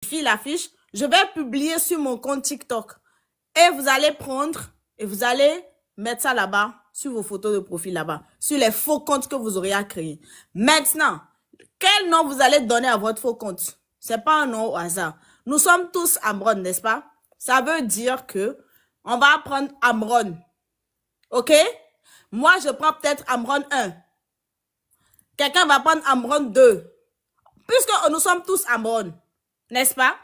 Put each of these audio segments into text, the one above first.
modifie la fiche. Je vais publier sur mon compte TikTok. Et vous allez prendre et vous allez mettre ça là-bas, sur vos photos de profil là-bas, sur les faux comptes que vous aurez à créer. Maintenant, quel nom vous allez donner à votre faux compte? C'est pas un nom au hasard. Nous sommes tous Amron, n'est-ce pas? Ça veut dire que on va prendre Amron. OK? Moi, je prends peut-être Amron 1. Quelqu'un va prendre Amron 2. Puisque nous sommes tous Amron, n'est-ce pas?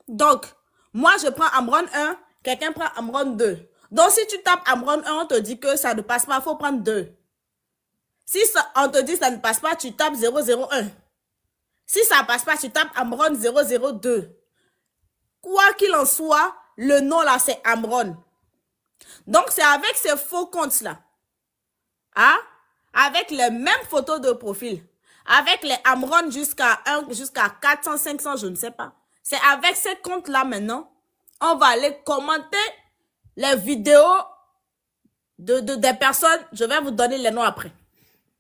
Donc, moi, je prends Amron 1, quelqu'un prend Amron 2. Donc, si tu tapes Amron 1, on te dit que ça ne passe pas, il faut prendre 2. Si ça, on te dit que ça ne passe pas, tu tapes 001. Si ça ne passe pas, tu tapes Amron 002. Quoi qu'il en soit, le nom là, c'est Amron. Donc, c'est avec ces faux comptes-là, hein, avec les mêmes photos de profil, avec les Amron jusqu'à 400, 500, je ne sais pas. C'est avec ces comptes-là maintenant, on va aller commenter les vidéos des personnes. Je vais vous donner les noms après.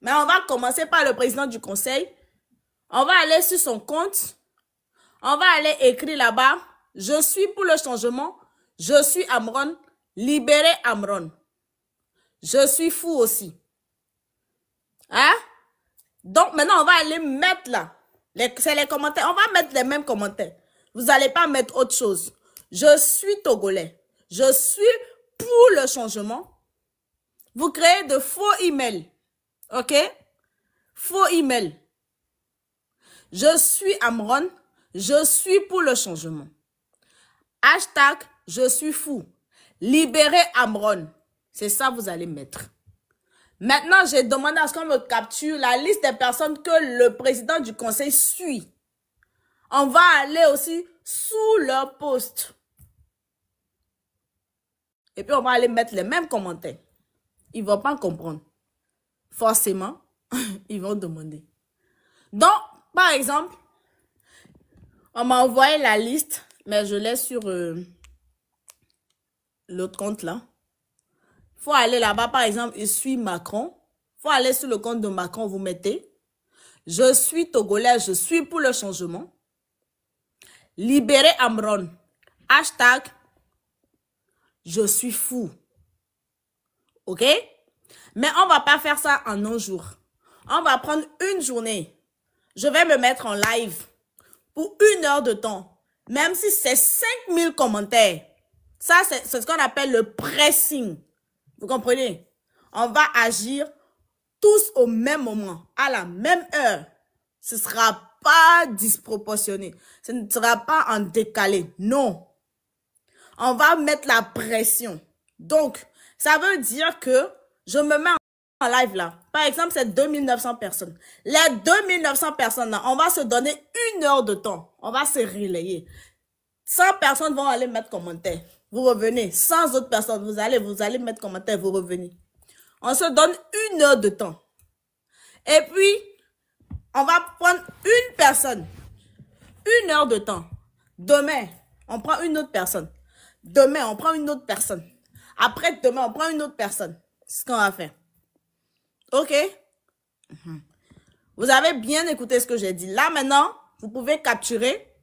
Mais on va commencer par le président du conseil. On va aller sur son compte. On va aller écrire là-bas. Je suis pour le changement. Je suis Amron. Libérez Amron. Je suis fou aussi. Hein? Donc maintenant, on va aller mettre là. C'est les commentaires. On va mettre les mêmes commentaires. Vous n'allez pas mettre autre chose. Je suis Togolais. Je suis pour le changement. Vous créez de faux emails. OK? Faux emails. Je suis Amron. Je suis pour le changement. Hashtag, je suis fou. Libérez Amron. C'est ça que vous allez mettre. Maintenant, j'ai demandé à ce qu'on me capture la liste des personnes que le président du conseil suit. On va aller aussi sous leur post. Et puis, on va aller mettre les mêmes commentaires. Ils ne vont pas comprendre. Forcément, ils vont demander. Donc, par exemple, on m'a envoyé la liste, mais je l'ai sur l'autre compte là. Il faut aller là-bas, par exemple, je suis Macron. Il faut aller sur le compte de Macron, vous mettez. Je suis Togolais, je suis pour le changement. Libérez Amron. Hashtag, je suis fou. OK? Mais on va pas faire ça en un jour. On va prendre une journée. Je vais me mettre en live pour 1 heure de temps. Même si c'est 5000 commentaires. Ça, c'est ce qu'on appelle le pressing. Vous comprenez? On va agir tous au même moment, à la même heure. Ce ne sera pas disproportionné. Ce ne sera pas en décalé. Non. On va mettre la pression. Donc, ça veut dire que je me mets en live là. Par exemple, c'est 2900 personnes. Les 2900 personnes là, on va se donner 1 heure de temps. On va se relayer. 100 personnes vont aller mettre commentaire. Vous revenez. 100 autres personnes, vous allez mettre commentaire, vous revenez. On se donne 1 heure de temps. Et puis, on va prendre une personne. 1 heure de temps. Demain, on prend une autre personne. Demain, on prend une autre personne. Après, demain, on prend une autre personne. C'est ce qu'on va faire. OK? Vous avez bien écouté ce que j'ai dit. Là, maintenant, vous pouvez capturer.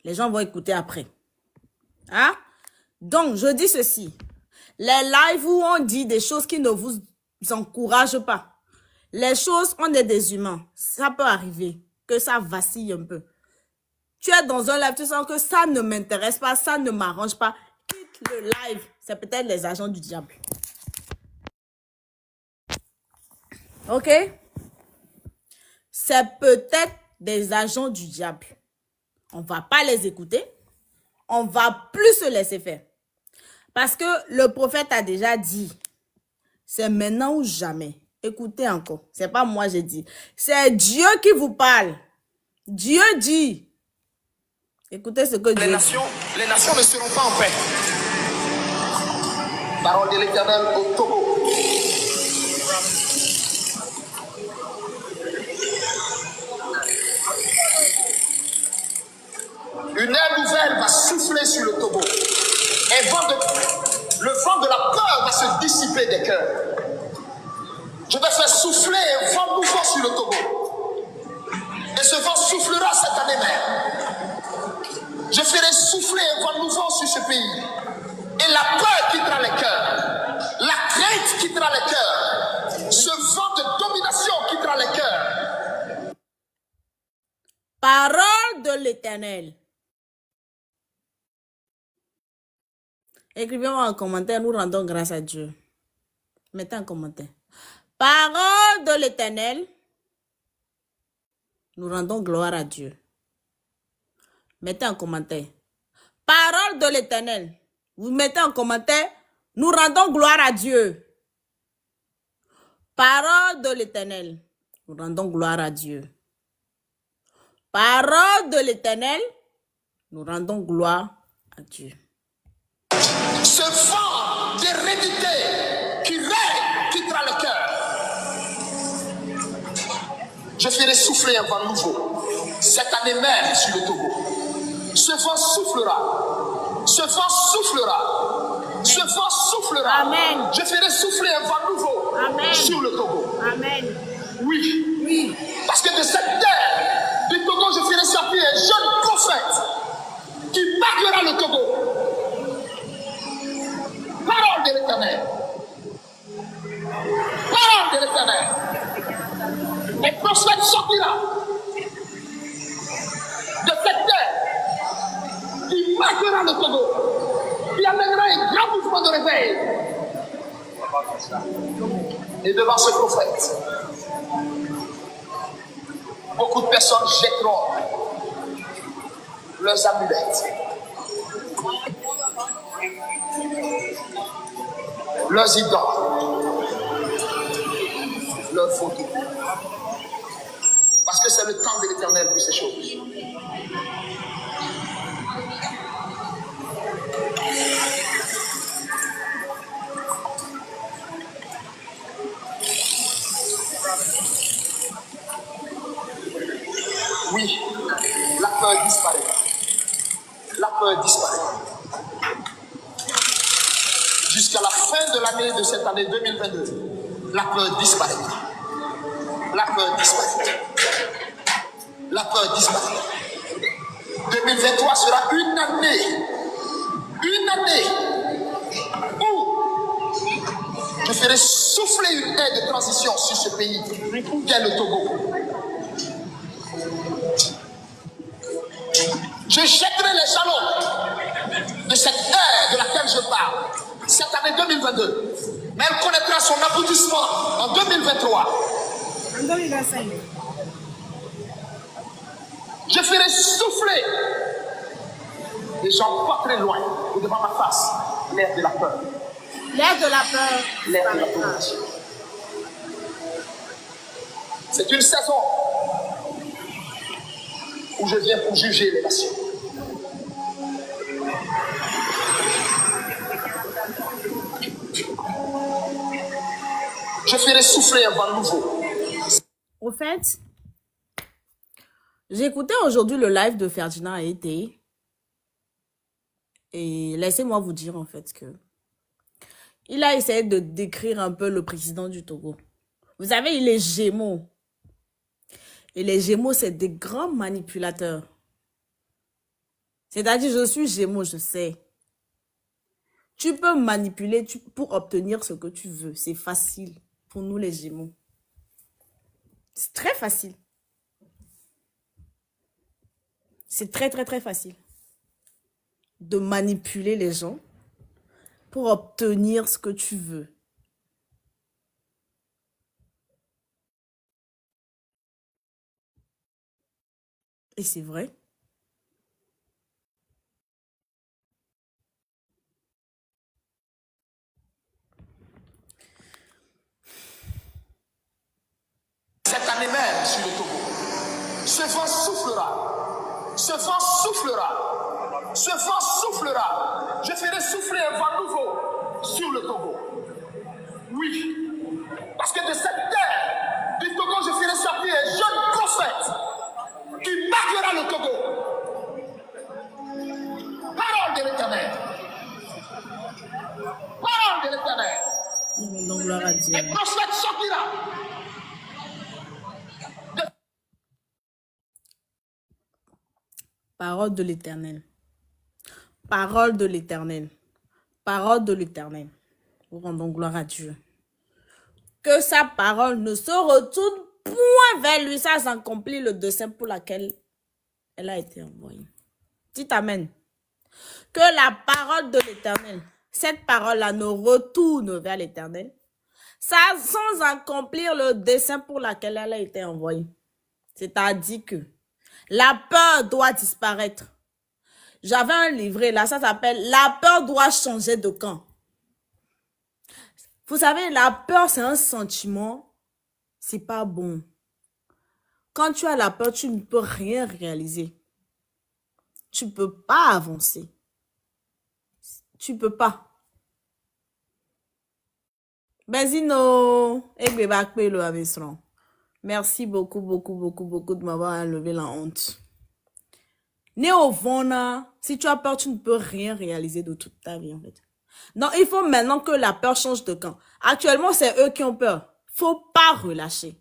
Les gens vont écouter après. Hein? Donc, je dis ceci. Les lives où on dit des choses qui ne vous encouragent pas. Les choses, on est des humains. Ça peut arriver que ça vacille un peu. Tu es dans un live, tu sens que ça ne m'intéresse pas, ça ne m'arrange pas. Quitte le live. C'est peut-être les agents du diable. OK? C'est peut-être des agents du diable. On ne va pas les écouter. On ne va plus se laisser faire. Parce que le prophète a déjà dit, c'est maintenant ou jamais. Écoutez encore. C'est pas moi j'ai dit. C'est Dieu qui vous parle. Dieu dit. Écoutez ce que Dieu dit. Les nations ne seront pas en paix. Parole de l'Éternel au Togo. Une aile nouvelle va souffler sur le Togo. Le vent de la peur va se dissiper des cœurs. Je vais faire souffler un vent nouveau sur le Togo. Et ce vent soufflera cette année même. Je ferai souffler un vent nouveau sur ce pays. Et la peur quittera les cœurs. La crainte quittera les cœurs. Ce vent de domination quittera les cœurs. Parole de l'Éternel. Écrivez-moi en commentaire, nous rendons grâce à Dieu. Mettez en commentaire. Parole de l'Éternel. Nous rendons gloire à Dieu. Mettez en commentaire. Parole de l'Éternel. Vous mettez en commentaire. Nous rendons gloire à Dieu. Parole de l'Éternel. Nous rendons gloire à Dieu. Parole de l'Éternel. Nous rendons gloire à Dieu. Ce vent d'hérédité qui règne quittera le cœur. Je ferai souffler un vent nouveau cette année même sur le Togo. Ce vent soufflera. Ce vent soufflera. Ce vent soufflera. Amen. Je ferai souffler un vent nouveau Amen. sur le Togo. Amen. Oui. Oui. Parce que de cette terre du Togo, je ferai sortir un jeune prophète qui marquera le Togo. Parole de l'Éternel. Parole de l'Éternel. Un prophète sortira de cette terre qui marquera le Togo, qui amènera un grand mouvement de réveil. Et devant ce prophète, beaucoup de personnes jetteront leurs amulettes, leurs idoles, leurs photos. Parce que c'est le temps de l'Éternel pour ces choses. Oui, la peur disparaît. La peur disparaît. Jusqu'à la fin de l'année de cette année 2022, la peur disparaît. La peur disparaît. La peur disparaît. 2023 sera une année où je ferai souffler une ère de transition sur ce pays qu'est le Togo. Je jetterai les jalons de cette ère de laquelle je parle, cette année 2022. Mais elle connaîtra son aboutissement en 2023. En 2025. Je ferai souffler des gens pas très loin, ou devant ma face, l'air de la peur. L'air de la peur. L'air de la peur. C'est une saison où je viens pour juger les nations. Je ferai souffler un vent nouveau. Au fait, j'ai écouté aujourd'hui le live de Ferdinand Aïté. Et laissez-moi vous dire en fait que il a essayé de décrire un peu le président du Togo. Vous savez, il est Gémeaux. Et les Gémeaux, c'est des grands manipulateurs. C'est-à-dire, je suis Gémeaux, je sais. Tu peux manipuler pour obtenir ce que tu veux. C'est facile pour nous les Gémeaux. C'est très facile. C'est très, très, très facile de manipuler les gens pour obtenir ce que tu veux. Et c'est vrai. Cette année même sur le Togo, ce vent soufflera. Ce vent soufflera. Ce vent soufflera. Je ferai souffler un vent nouveau sur le Togo. Oui. Parce que de cette terre du Togo, je ferai sortir un jeune prophète qui marquera le Togo. Parole de l'Éternel. Parole de l'Éternel. Donc, gloire à Dieu. Un prophète sortira. Parole de l'Éternel. Parole de l'Éternel. Parole de l'Éternel. Nous rendons gloire à Dieu. Que sa parole ne se retourne point vers lui. Ça s'accomplit le dessein pour lequel elle a été envoyée. Dites Amen. Que la parole de l'Éternel, cette parole-là ne retourne vers l'Éternel, ça sans accomplir le dessein pour lequel elle a été envoyée. C'est-à-dire que la peur doit disparaître. J'avais un livret là, ça s'appelle « La peur doit changer de camp ». Vous savez, la peur, c'est un sentiment, c'est pas bon. Quand tu as la peur, tu ne peux rien réaliser. Tu ne peux pas avancer. Tu ne peux pas. Benzino, merci beaucoup de m'avoir enlevé la honte. Né au vent, si tu as peur, tu ne peux rien réaliser de toute ta vie, en fait. Non, il faut maintenant que la peur change de camp. Actuellement, c'est eux qui ont peur. Faut pas relâcher.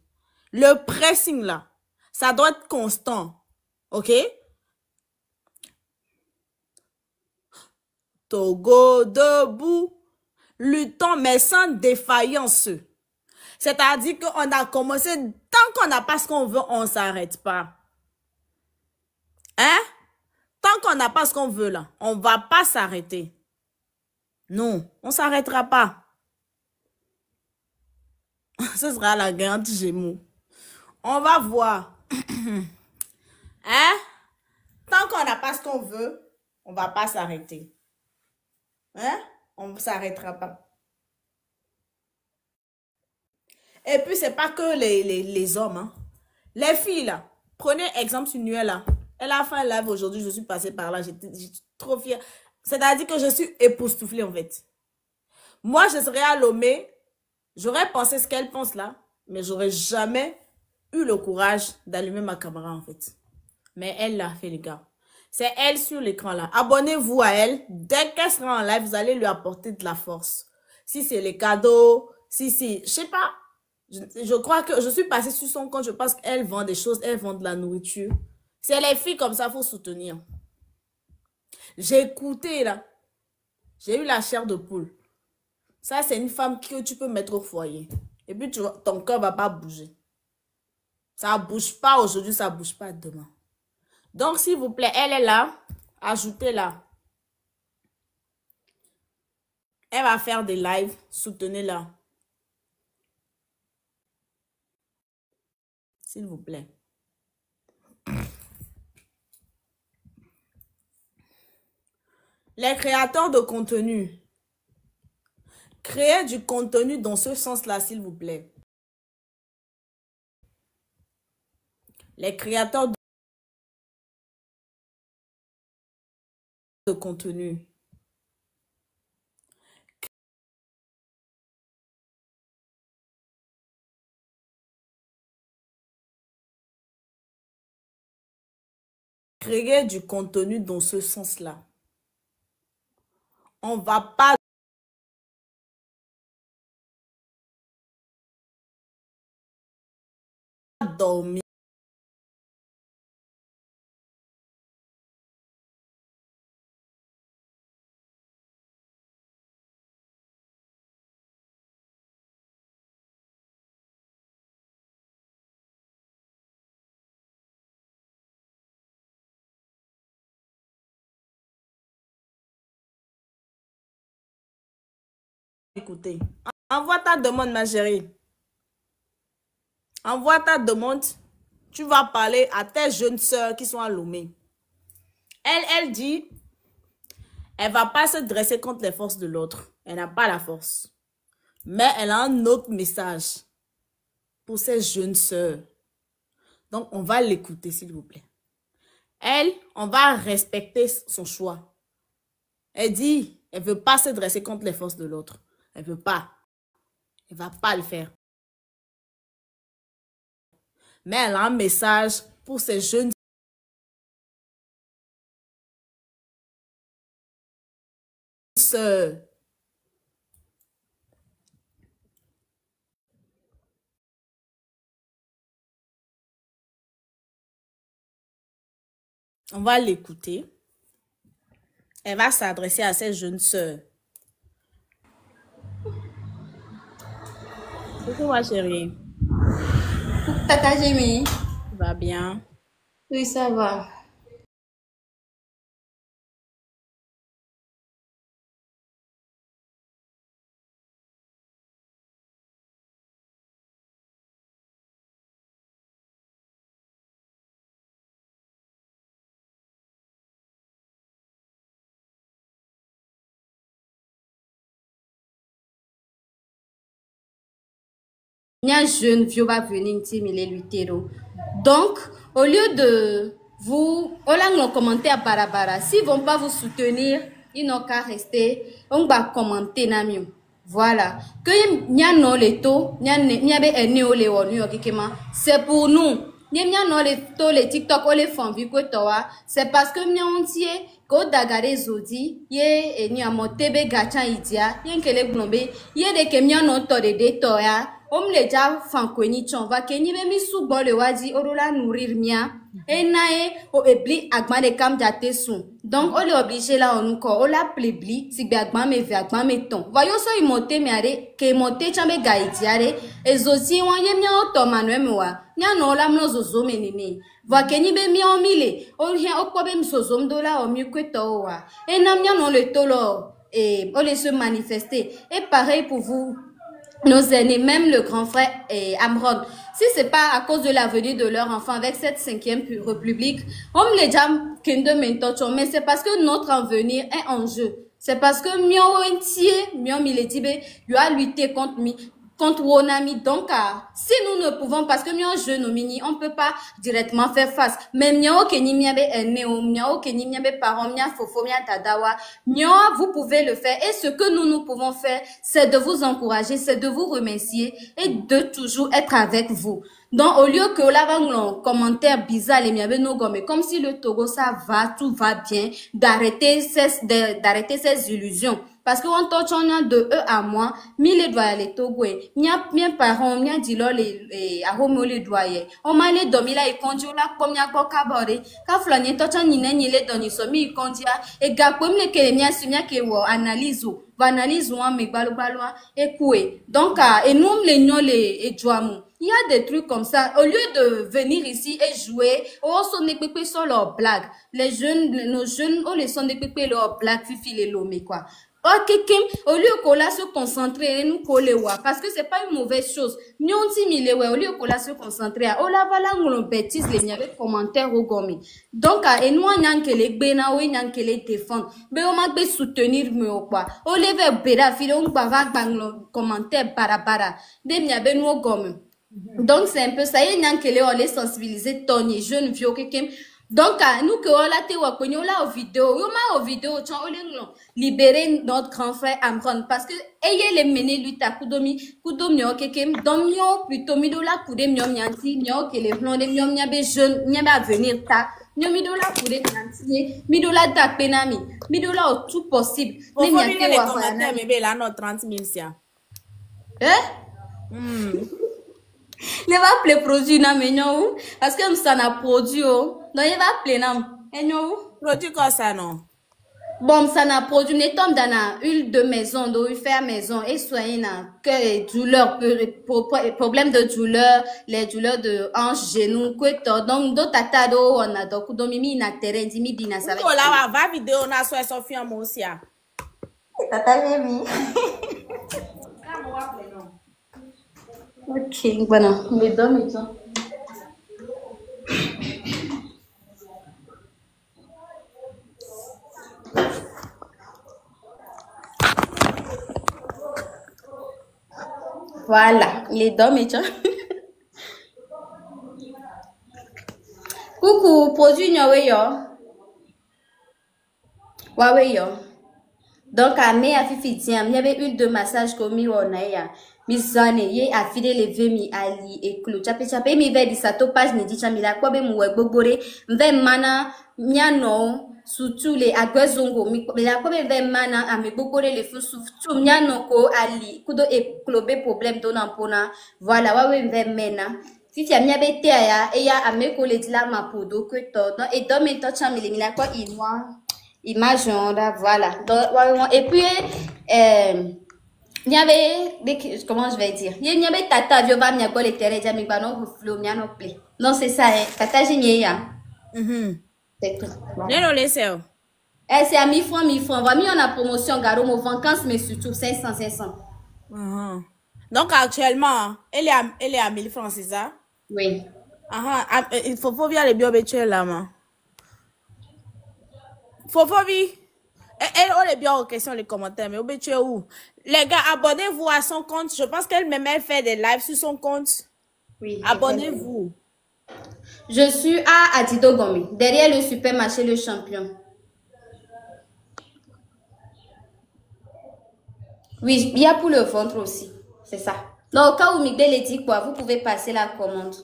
Le pressing, là, ça doit être constant. OK? Togo debout, luttons mais sans défaillance. C'est-à-dire qu'on a commencé, tant qu'on n'a pas ce qu'on veut, on ne s'arrête pas. Hein? Tant qu'on n'a pas ce qu'on veut là, on ne va pas s'arrêter. Non, on ne s'arrêtera pas. Ce sera la grande Gémeaux. On va voir. Hein? Tant qu'on n'a pas ce qu'on veut, on ne va pas s'arrêter. Hein? On ne s'arrêtera pas. Et puis, c'est pas que les hommes. Hein. Les filles, là. Prenez exemple sur Nuel, là. Elle a fait un live aujourd'hui, je suis passée par là. J'étais trop fière. C'est-à-dire que je suis époustouflée, en fait. Moi, je serais à Lomé. J'aurais pensé ce qu'elle pense là. Mais j'aurais jamais eu le courage d'allumer ma caméra, en fait. Mais elle l'a fait, les gars. C'est elle sur l'écran, là. Abonnez-vous à elle. Dès qu'elle sera en live, vous allez lui apporter de la force. Si c'est les cadeaux, je sais pas. Je crois que je suis passée sur son compte. Je pense qu'elle vend des choses. Elle vend de la nourriture. C'est les filles comme ça, il faut soutenir. J'ai écouté, là. J'ai eu la chair de poule. Ça, c'est une femme que tu peux mettre au foyer. Et puis, ton cœur va pas bouger. Ça bouge pas aujourd'hui, ça bouge pas demain. Donc, s'il vous plaît, elle est là. Ajoutez-la. Elle va faire des lives. Soutenez-la. S'il vous plaît. Les créateurs de contenu. Créez du contenu dans ce sens-là, s'il vous plaît. Les créateurs de contenu. Créez du contenu dans ce sens-là. On ne va pas dormir. Écoutez, envoie ta demande, ma chérie. Envoie ta demande. Tu vas parler à tes jeunes sœurs qui sont à Lomé. Elle dit, elle va pas se dresser contre les forces de l'autre. Elle n'a pas la force. Mais elle a un autre message pour ses jeunes sœurs. Donc, on va l'écouter, s'il vous plaît. Elle, on va respecter son choix. Elle dit, elle veut pas se dresser contre les forces de l'autre. Elle veut pas. Elle va pas le faire. Mais elle a un message pour ces jeunes sœurs. On va l'écouter. Elle va s'adresser à ses jeunes sœurs. Coucou ma chérie. Tata Jimmy. Va bien? Oui, ça va. Un jeune vieux va venir intimider l'utero. Donc, au lieu de vous, on commenter à Barabara, s'ils ne vont pas vous soutenir, ils n'ont qu'à rester, on va commenter na mieux. Voilà. Que n'y a non les taux, n'y a pas néo les c'est pour nous. N'y a non les taux, les TikTok, ou les femmes, vu que toi, c'est parce que n'y a entier, que dagare zodi, y n'y a monté be gachan idia, y a que les blombe, y a des que non taux de toya. Omleja fankweni chonva kenyi be mi subo le wadi orola nourrir mia e nae o ebli agma de kam jate sun donc on est obligé là on ko o la plebli si be agma me ve agma me ton voyons so imote me are ke mote chambe gaidiare ezosi won ye mia o to manuel mwa nya no la mno zozo menene va kenyi be mi o mile o hia o ko be msozo mdola o mi kweto wa e na mia no le tolo et on les se manifester et pareil pour vous. Nos aînés, même le grand frère Amron, si c'est pas à cause de la venue de leur enfant avec cette 5e République, on me les jam mais c'est parce que notre avenir est en jeu. C'est parce que mion entier, mion miletibe, lui a lutté contre Wonami. Donc, si nous ne pouvons, parce que mion jeune mini, on peut pas directement faire face. Mais mion keni miabe enneo, mion keni miabe parents, mia fofo, mia tadawa, mion, vous pouvez le faire. Et ce que nous pouvons faire, c'est de vous encourager, c'est de vous remercier et de toujours être avec vous. Donc, au lieu que là, commentaire bizarre, les miabe no gomme, comme si le Togo, ça va, tout va bien, d'arrêter ces illusions. Parce que on touche on a de eux à moi, mille doigts les togoué, mia parents, mia dilo les ahomo les doyers. On m'a les domi là et conduit là comme mia kokabore. Ka flani touche on ni les doni somi conduit et gapom les que mia sumia que wo analyse ou analyse ou me balo et coué. Donc et nous les non les et joamou. Il y a des trucs comme ça. Au lieu de venir ici et jouer, on sonne pépé sur leurs blagues. Les jeunes, nos jeunes, on les sonne pépé leurs blagues, fifi les lomé quoi. Au lieu qu'on la se concentrer, nous coller parce que c'est pas une mauvaise chose. Nous on dit au lieu qu'on la se concentrer, on la va là on bêtise les miens commentaires au gomi. Donc et nous on a que les bena ou on que les défendre. Mais on m'a bien soutenir me quoi. On lève bera fil on va bang commentaire bara. Des miens ben nous gomi. Donc c'est un peu ça. Il y a que les on les sensibiliser tony jeune vieux quelqu'un. Donc, nous que on l'a té on l'a aux vidéos, on vidéo, on libérer notre grand frère Amron parce que ayez les mené lutte à kudomi kekem domio plutôt midola kude mianti mio que les plans de miom nyabe jeune nyaba venir ta midola kude mianti midola ta penami midola au tout possible mais les commentaires mais là notre 30 000 sia ne va appeler produit na menyo parce que ça n'a produit non il va appeler na menyo produit quoi ça non bon ça n'a produit ne tombe dans la huile de maison de faire maison et soigner na que douleur problème de douleur les douleurs de hanche genou quoi donc do tata do on a donc do mimi na terrain dimi dina ça va vidéo na so Sophia mo aussi tata mimi ok, bueno, me dois ça. Voilà, les dommage. Coucou, produit nyawe yo. Wawe yo. Donc, à mes affiches, il y avait huile de massage commis au Naya. Misane ye afide le vemi ali e klo chape mi ve di sato page ni di chamila kwa be mu gbogbore mve mana miano surtout les agwezongo mi la kwa be ve mana ame gbogbore le fu surtout miano ko ali kudo e klobe problème to nampona voilà wa we mve mena si tia mia be te ya e ya ame ko le di la mapodo que to no e do me to chamile mi la kwa inwa image, voilà. Donc, et puis, il y avait, comment je vais dire, il y avait tata, vioba, mi abol et tere, jami, ba, non, vous flou, mi non play. Non, c'est ça, hein. Tata, j'ai mis, c'est tout. Non, non, laissez. C'est à 1000 francs, 1000 francs. On va mis en promotion, garo, mon vacances, mais surtout 500, 500. Donc, actuellement, elle est à 1000 francs, c'est ça? Oui. Il faut bien les biobétuels là, man. Faut bien. Elle est bien en question les commentaires, mais obétuel où? Les gars, abonnez-vous à son compte. Je pense qu'elle me met fait des lives sur son compte. Oui. Abonnez-vous. Je suis à Adido Gomé, derrière le supermarché Le Champion. Oui, il y a pour le ventre aussi. C'est ça. Donc, au cas où Miguel est dit quoi, vous pouvez passer la commande.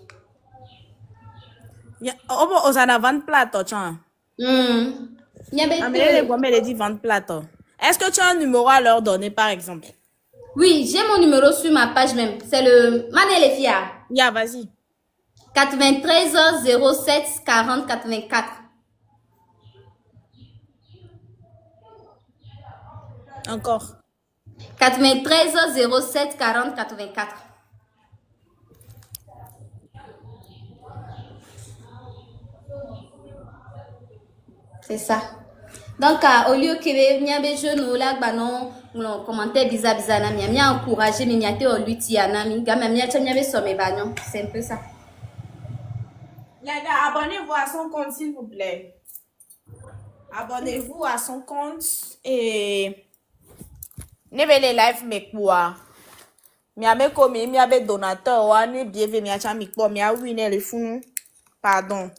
On a vente plateau, tiens. Mais elle dit vente plateau. Est-ce que tu as un numéro à leur donner, par exemple? Oui, j'ai mon numéro sur ma page même. C'est le Manel et Fia. Yeah, vas-y. 93 07 40 84. Encore. 93 07 40 84. C'est ça. Donc, au lieu que y a des jeunes là, non, commentaire bizarre, il y a encouragé, mais il y a des luttes, c'est un peu ça. Les gars, abonnez-vous à son compte, s'il vous plaît. Abonnez-vous à son compte et ne les live mais quoi? Miame comme miabe donateur ou ne bienve miacha mikpo mia winner le fou. Pardon.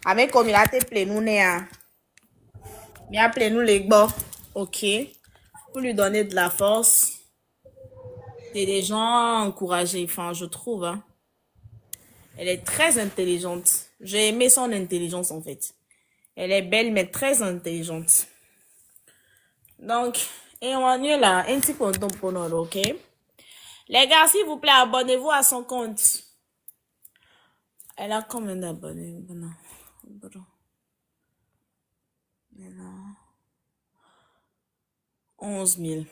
Ame comme il a te plaît nous néa. Mia plaît nous les gars. OK. Pour lui donner de la force. Et des gens encouragés, enfin je trouve hein. Elle est très intelligente. J'ai aimé son intelligence en fait. Elle est belle mais très intelligente. Donc, et on est là, un petit peu pour nous, ok? Les gars, s'il vous plaît, abonnez-vous à son compte. Elle a combien d'abonnés? Elle a 11 000.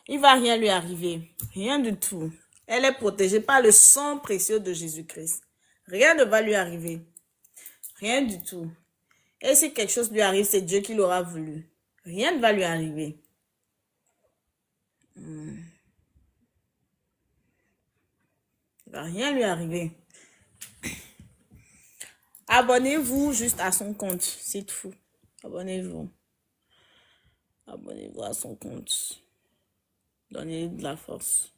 Il va rien lui arriver. Rien du tout. Elle est protégée par le sang précieux de Jésus-Christ. Rien ne va lui arriver. Rien du tout. Et si quelque chose lui arrive, c'est Dieu qui l'aura voulu. Rien ne va lui arriver. Il ne va rien lui arriver. Abonnez-vous juste à son compte. C'est tout. Abonnez-vous. Abonnez-vous à son compte. Donnez-lui de la force.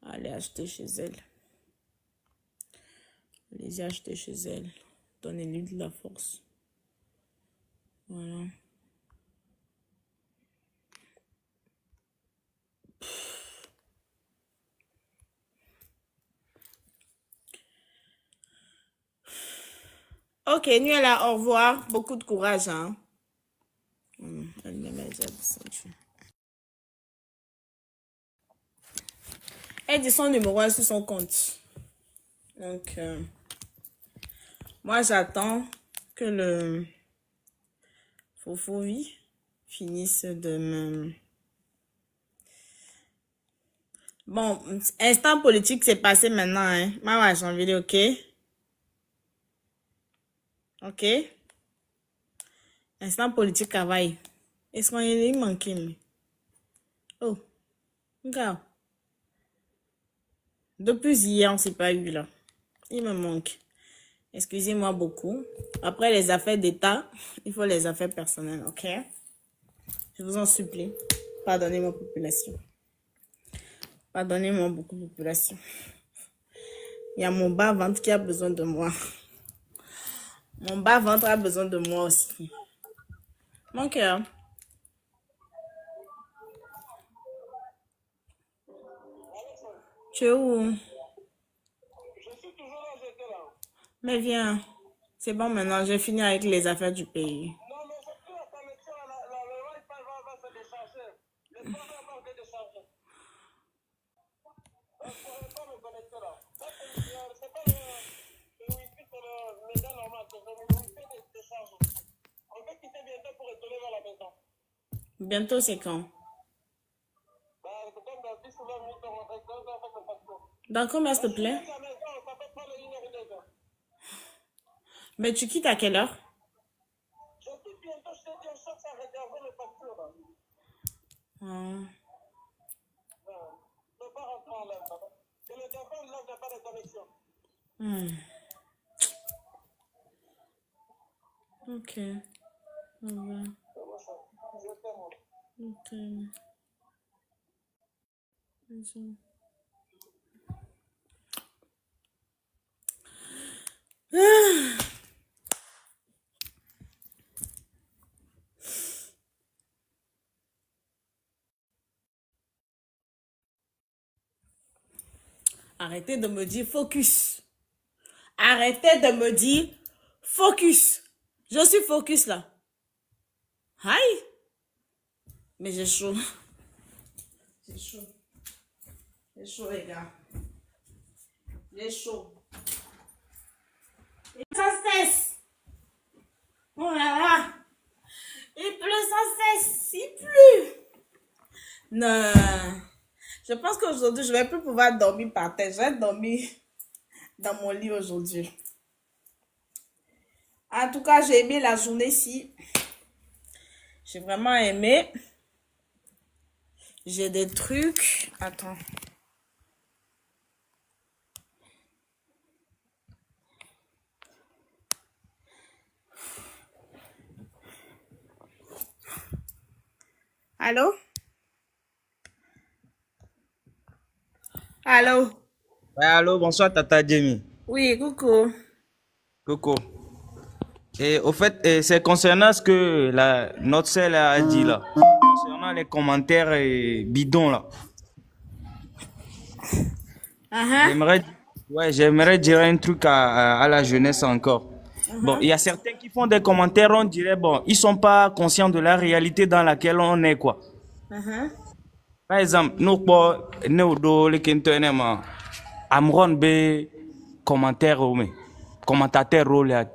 Allez acheter chez elle. Allez-y acheter chez elle. Donnez-lui de la force. Voilà. Ok, Nuela, au revoir. Beaucoup de courage, hein. Elle dit son numéro sur son compte. Donc, moi, j'attends que le Fofovi finisse de me... Bon, instant politique, c'est passé maintenant, hein. Maman, j'ai envie de, ok? Ok? Instant politique, travail. Est-ce qu'on y est manqué? Oh, regarde. Depuis hier, on s'est pas eu là. Il me manque. Excusez-moi beaucoup. Après les affaires d'État, il faut les affaires personnelles, ok? Je vous en supplie. Pardonnez-moi, population. Pardonnez-moi beaucoup, population. Il y a mon bas-ventre qui a besoin de moi. Mon bas-ventre a besoin de moi aussi. Mon cœur. Tu es où? Mais viens. C'est bon maintenant, j'ai fini avec les affaires du pays. Bientôt, c'est quand? Dans combien, s'il te plaît? Mais tu quittes à quelle heure? Ah. Hmm. Ok. Au revoir. Ok. Bisous. Arrêtez de me dire focus. Arrêtez de me dire focus. Je suis focus là. Aïe. Mais j'ai chaud. J'ai chaud. J'ai chaud, les gars. J'ai chaud. Et ça cesse. Oh là là. Il pleut sans cesse. Il pleut. Non. Je pense qu'aujourd'hui, je vais plus pouvoir dormir par terre. Je vais dormir dans mon lit aujourd'hui. En tout cas, j'ai aimé la journée-ci. J'ai vraiment aimé. J'ai des trucs. Attends. Allô? Allô? Ouais, allô, bonsoir Tata Jamie. Oui, coucou. Coco. Et au fait, c'est concernant ce que notre sœur a dit là. Concernant les commentaires bidons là. J'aimerais dire un truc à la jeunesse encore. Bon, il y a certains qui font des commentaires, on dirait, bon, ils sont pas conscients de la réalité dans laquelle on est, quoi. Par exemple, nous, Amron be commentaire commentateur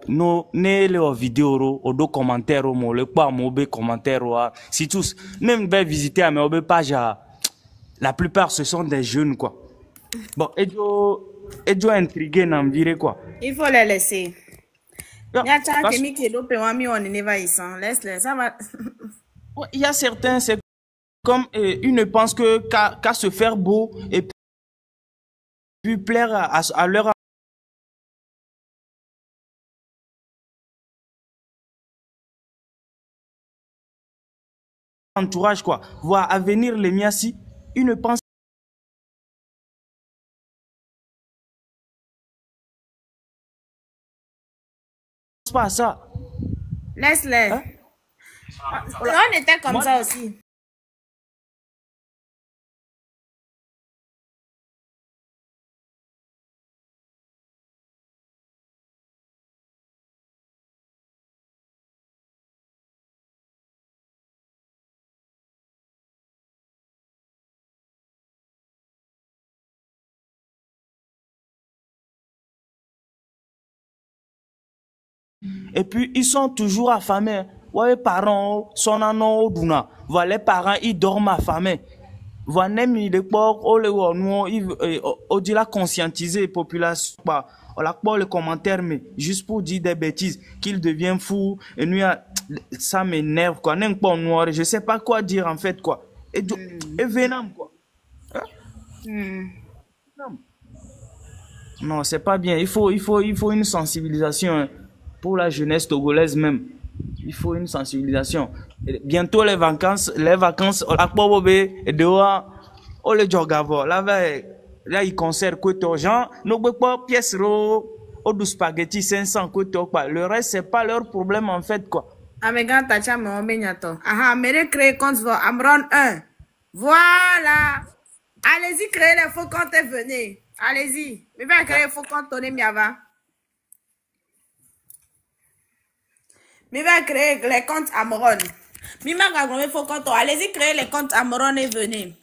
no ne le vidéo o do commentaire mo le pas mo be commentaire si tous même be visiter mais be page la plupart ce sont des jeunes quoi. Bon et intrigué n'envirer quoi. Il faut les laisser. Parce... Laisse-les, ça va. Il y a certains, c'est comme ils ne pensent que qu'à se faire beau et puis plaire à leur entourage quoi. Voir à venir les miassi, ils ne pensent pas à ça. Laisse-les. Hein? On était comme ça aussi. Et puis, ils sont toujours affamés. Ouais, les parents sont en Duna. Voilà, les parents, ils dorment affamés. Voilà, les l'époque, on dit la conscientiser la population. On l'a pas les commentaires, mais juste pour dire des bêtises, qu'il devient fou. Et nous, ça m'énerve, quoi. N'importe quoi noir. Je sais pas quoi dire, en fait, quoi. Et Venom, quoi. Hein? Non, c'est pas bien. Il faut une sensibilisation. Hein. Pour la jeunesse togolaise même, il faut une sensibilisation. Et bientôt les vacances, à Kobobé et dehors, on les jogavo. Là, ils conservent quoi de gens, nos pièces au du spaghetti 500 quoi de le reste c'est pas leur problème en fait quoi. Amegan tacha mo menyato. Aha, mere créer compte sur Amron 1. Voilà. Allez-y créer les faux comptes et venez. Allez-y. Mais va créer faux compte Tony Miava. Mais va créer les comptes Amron. Mima Gagomé faux compte. Allez-y créer les comptes Amron et venez.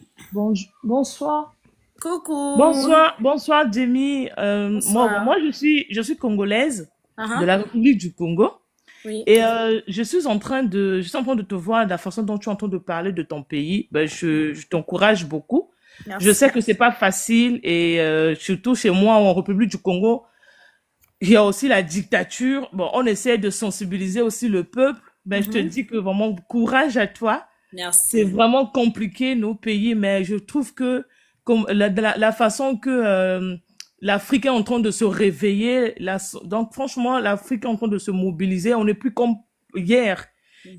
Bonsoir. Coucou. Bonsoir Demi. Moi je suis congolaise de la République du Congo. Oui. Et je suis en train de te voir, la façon dont tu es en train de parler de ton pays. Ben, je t'encourage beaucoup. Je Merci. sais que c'est pas facile et surtout chez moi en République du Congo, il y a aussi la dictature. Bon, on essaie de sensibiliser aussi le peuple. Ben, je te dis que vraiment courage à toi. C'est Merci. vraiment compliqué nos pays, mais je trouve que comme la façon que l'Afrique est en train de se réveiller, donc franchement, l'Afrique est en train de se mobiliser. On n'est plus comme hier.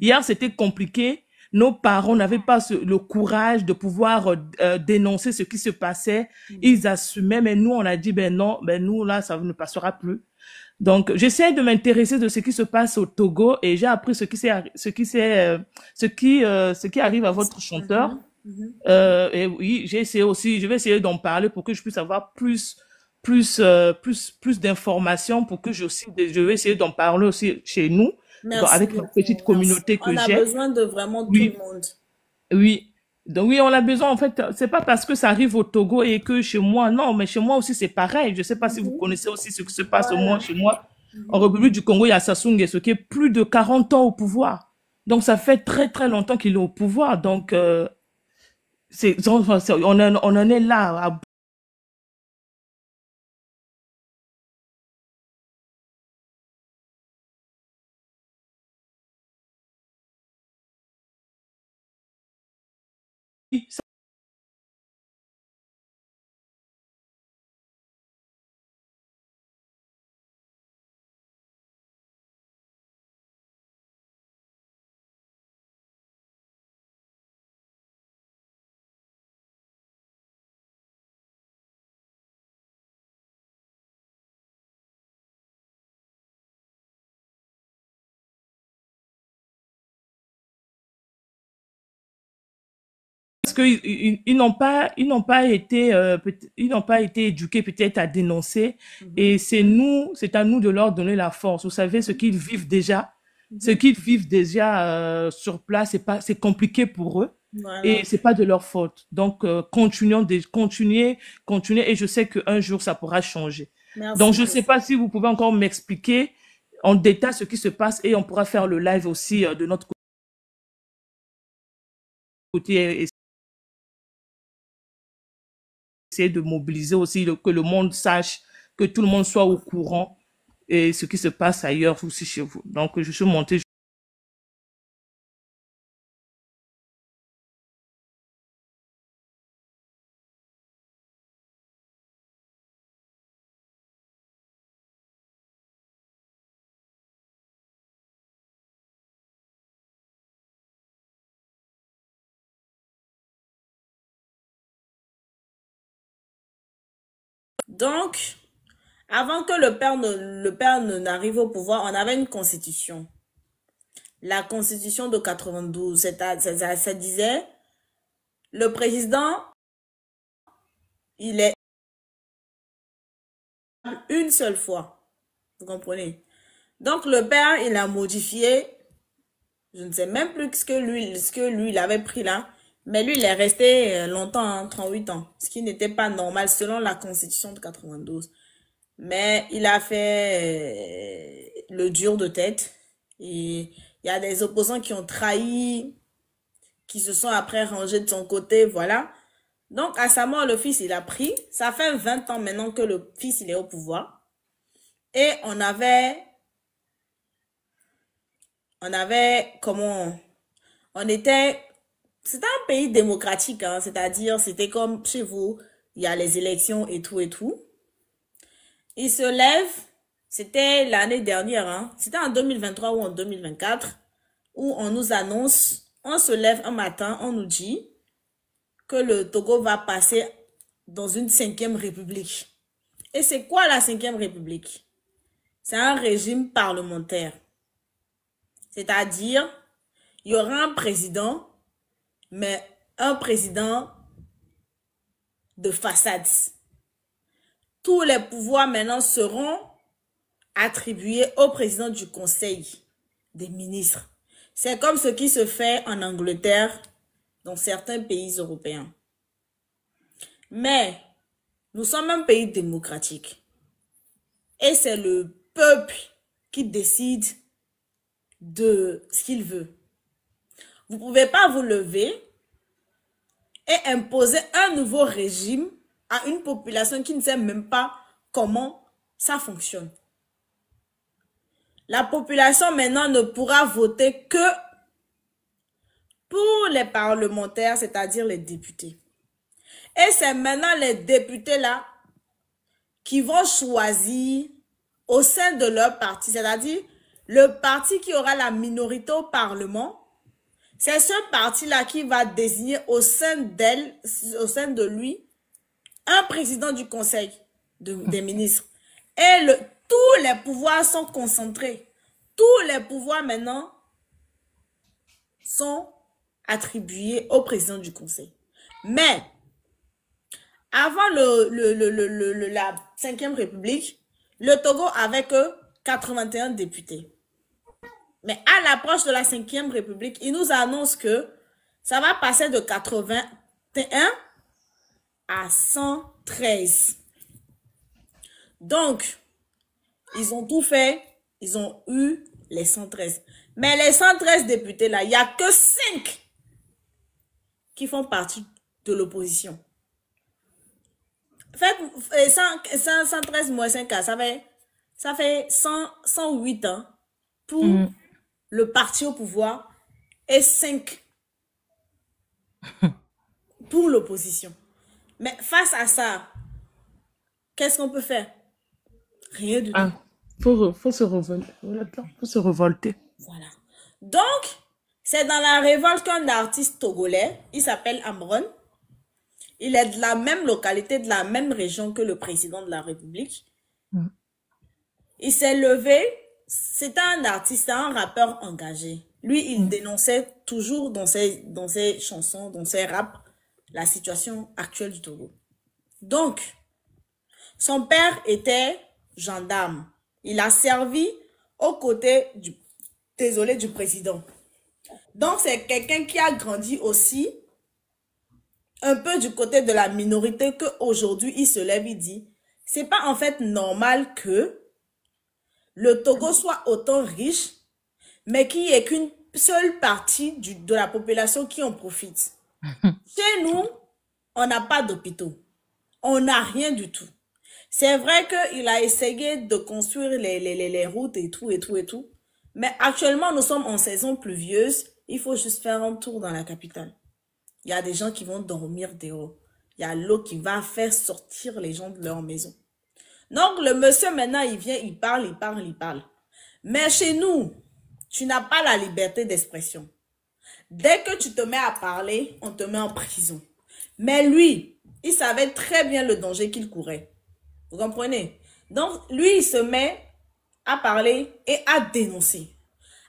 Hier, c'était compliqué. Nos parents n'avaient pas le courage de pouvoir dénoncer ce qui se passait. Ils assumaient, mais nous, on a dit, ben non, ben nous, là, ça ne passera plus. Donc, j'essaie de m'intéresser de ce qui se passe au Togo et j'ai appris ce qui arrive à votre chanteur. Et oui, j'ai essayé aussi, je vais essayer d'en parler pour que je puisse avoir plus d'informations pour que je vais essayer d'en parler aussi chez nous, Merci avec la beaucoup. petite communauté que On a j'ai. besoin de vraiment tout Oui, le monde. oui. Donc oui, on a besoin, en fait, c'est pas parce que ça arrive au Togo et que chez moi, non, mais chez moi aussi c'est pareil. Je sais pas si vous connaissez aussi ce qui se passe Voilà. chez moi. En République du Congo, il y a Sassou Nguesso qui est plus de 40 ans au pouvoir. Donc ça fait très très longtemps qu'il est au pouvoir. Donc on en est là à parce ils n'ont pas été ils n'ont pas été éduqués peut-être à dénoncer et c'est à nous de leur donner la force. Vous savez ce qu'ils vivent déjà sur place, c'est compliqué pour eux Voilà. et c'est pas de leur faute. Donc continuez et je sais qu'un jour ça pourra changer. Merci. Donc je sais pas si vous pouvez encore m'expliquer en détail ce qui se passe et on pourra faire le live aussi de notre côté et essayer de mobiliser aussi que le monde sache, que tout le monde soit au courant et ce qui se passe ailleurs aussi chez vous. Donc, je suis montée. Donc, avant que le père n'arrive au pouvoir, on avait une constitution. La constitution de 92, ça disait, le président, il est une seule fois. Vous comprenez? Donc, le père, il a modifié. Je ne sais même plus ce que lui, il avait pris là. Mais lui, il est resté longtemps, hein, 38 ans. Ce qui n'était pas normal selon la constitution de 92. Mais il a fait le dur de tête. Et il y a des opposants qui ont trahi, qui se sont après rangés de son côté, voilà. Donc, à sa mort, le fils, il a pris. Ça fait 20 ans maintenant que le fils, il est au pouvoir. Et c'était un pays démocratique, hein, c'est-à-dire, c'était comme chez vous, il y a les élections et tout et tout. Il se lève, c'était l'année dernière, hein, c'était en 2023 ou en 2024, où on nous annonce, on se lève un matin, on nous dit que le Togo va passer dans une 5e république. Et c'est quoi la 5e république? C'est un régime parlementaire. C'est-à-dire, il y aura un président, mais un président de façade. Tous les pouvoirs maintenant seront attribués au président du Conseil des ministres. C'est comme ce qui se fait en Angleterre, dans certains pays européens. Mais nous sommes un pays démocratique. Et c'est le peuple qui décide de ce qu'il veut. Vous ne pouvez pas vous lever et imposer un nouveau régime à une population qui ne sait même pas comment ça fonctionne. La population maintenant ne pourra voter que pour les parlementaires, c'est-à-dire les députés. Et c'est maintenant les députés-là qui vont choisir au sein de leur parti, c'est-à-dire le parti qui aura la minorité au Parlement. C'est ce parti-là qui va désigner au sein de lui, un président du Conseil des ministres. Et tous les pouvoirs sont concentrés. Tous les pouvoirs maintenant sont attribués au président du Conseil. Mais, avant la 5e République, le Togo avait que 81 députés. Mais à l'approche de la 5e République, il nous annonce que ça va passer de 81 à 113. Donc, ils ont tout fait. Ils ont eu les 113. Mais les 113 députés là, il n'y a que 5 qui font partie de l'opposition. Faites 113 moins 5, ça fait 108 ans pour le parti au pouvoir et 5 pour l'opposition. Mais face à ça, qu'est-ce qu'on peut faire? Rien du tout. Faut se révolter. Faut se révolter. Voilà. Donc, c'est dans la révolte qu'un artiste togolais, il s'appelle Amron. Il est de la même localité, de la même région que le président de la République. Il s'est levé. C'était un artiste, un rappeur engagé. Lui, il dénonçait toujours dans ses chansons, dans ses raps, la situation actuelle du Togo. Donc, son père était gendarme. Il a servi aux côtés du président. Donc, c'est quelqu'un qui a grandi aussi un peu du côté de la minorité qu'aujourd'hui, il se lève, il dit, c'est pas en fait normal que le Togo soit autant riche, mais qu'il n'y ait qu'une seule partie de la population qui en profite. Chez nous, on n'a pas d'hôpitaux. On n'a rien du tout. C'est vrai qu'il a essayé de construire les routes et tout. Mais actuellement, nous sommes en saison pluvieuse. Il faut juste faire un tour dans la capitale. Il y a des gens qui vont dormir dehors. Il y a l'eau qui va faire sortir les gens de leur maison. Donc, le monsieur, maintenant, il vient, il parle. Mais chez nous, tu n'as pas la liberté d'expression. Dès que tu te mets à parler, on te met en prison. Mais lui, il savait très bien le danger qu'il courait. Vous comprenez? Donc, lui, il se met à parler et à dénoncer.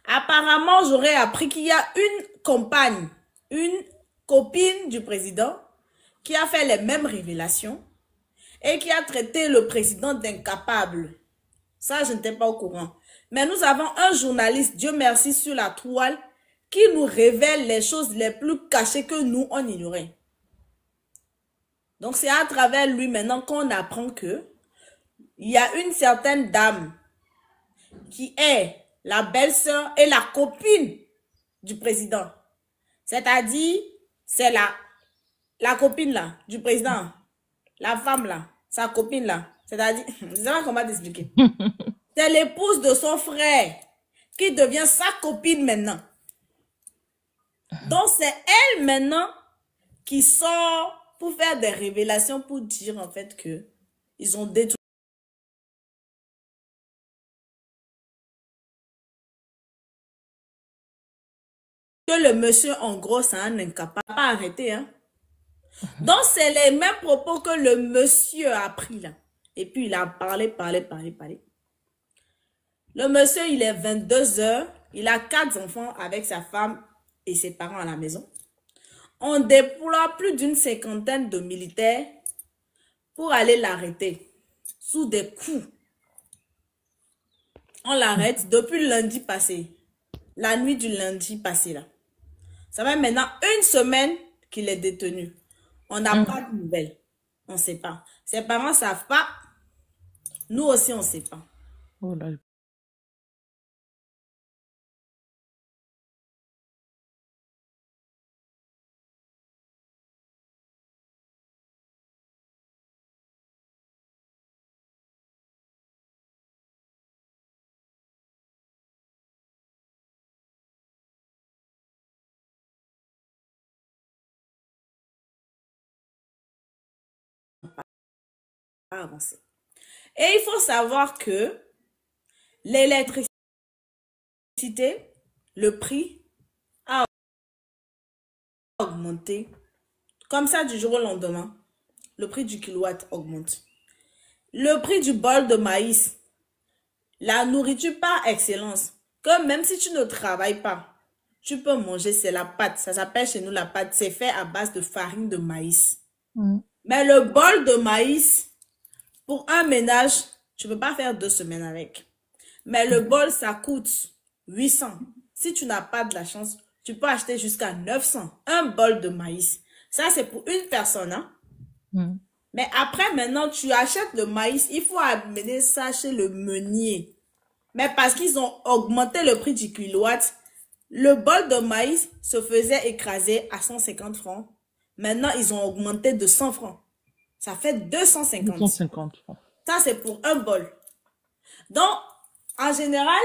Apparemment, j'aurais appris qu'il y a une compagne, une copine du président qui a fait les mêmes révélations et qui a traité le président d'incapable. Ça, je n'étais pas au courant. Mais nous avons un journaliste, Dieu merci, sur la toile qui nous révèle les choses les plus cachées que nous, on ignorait. Donc, c'est à travers lui maintenant qu'on apprend que il y a une certaine dame qui est la belle-sœur et la copine du président. C'est-à-dire, c'est la copine là, du président. La femme là, sa copine là. C'est-à-dire, je ne sais pas comment t'expliquer. C'est l'épouse de son frère qui devient sa copine maintenant. Donc, c'est elle maintenant qui sort pour faire des révélations pour dire en fait que ils ont détruit. Que le monsieur, en gros, c'est un incapable. Pas arrêté, hein. Donc, c'est les mêmes propos que le monsieur a pris là. Et puis, il a parlé. Le monsieur, il est 22h. Il a 4 enfants avec sa femme et ses parents à la maison. On déploie plus d'une 50aine de militaires pour aller l'arrêter sous des coups. On l'arrête depuis lundi passé. La nuit du lundi passé là. Ça fait maintenant 1 semaine qu'il est détenu. On n'a pas de nouvelles. On ne sait pas. Ses parents ne savent pas. Nous aussi, on ne sait pas. Oh là. avancer. Et il faut savoir que l'électricité, le prix a augmenté. Comme ça, du jour au lendemain, le prix du kilowatt augmente. Le prix du bol de maïs, la nourriture par excellence, que même si tu ne travailles pas, tu peux manger, c'est la pâte. Ça s'appelle chez nous la pâte. C'est fait à base de farine de maïs. Mais le bol de maïs, pour un ménage, tu ne peux pas faire 2 semaines avec. Mais le bol, ça coûte 800. Si tu n'as pas de la chance, tu peux acheter jusqu'à 900. Un bol de maïs. Ça, c'est pour une personne. Hein? Mais après, maintenant, tu achètes le maïs, il faut amener ça chez le meunier. Mais parce qu'ils ont augmenté le prix du kilowatt, le bol de maïs se faisait écraser à 150 francs. Maintenant, ils ont augmenté de 100 francs. Ça fait 250. 250 francs. Ça, c'est pour un bol. Donc, en général,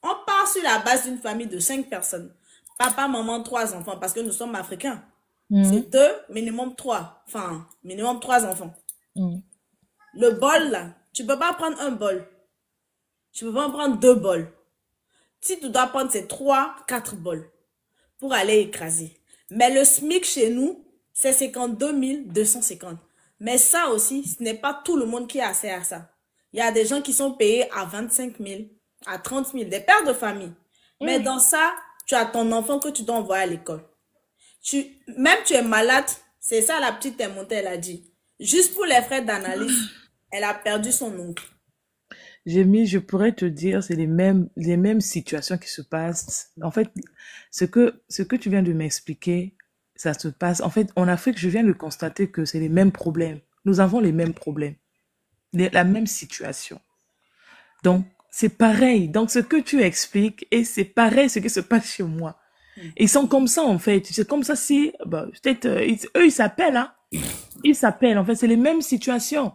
on part sur la base d'une famille de 5 personnes. Papa, maman, 3 enfants, parce que nous sommes africains. C'est 2, minimum 3. Enfin, minimum 3 enfants. Le bol, là, tu peux pas prendre un bol. Tu peux pas en prendre 2 bols. Si tu dois prendre, c'est 3, 4 bols pour aller écraser. Mais le SMIC chez nous, c'est 52 250. Mais ça aussi, ce n'est pas tout le monde qui a accès à ça. Il y a des gens qui sont payés à 25 000, à 30 000, des pères de famille. Mais dans ça, tu as ton enfant que tu dois envoyer à l'école. Même tu es malade, c'est ça la petite est montée, elle a dit. Juste pour les frais d'analyse, elle a perdu son oncle. Je pourrais te dire, c'est les mêmes situations qui se passent. En fait, ce que tu viens de m'expliquer, ça se passe. En fait, en Afrique, je viens de constater que c'est les mêmes problèmes. Nous avons les mêmes problèmes. La même situation. Donc, c'est pareil. Donc, ce que tu expliques, et c'est pareil ce qui se passe chez moi. Ils sont comme ça, en fait. C'est comme ça si, peut-être, eux, ils s'appellent, hein. Ils s'appellent. En fait, c'est les mêmes situations.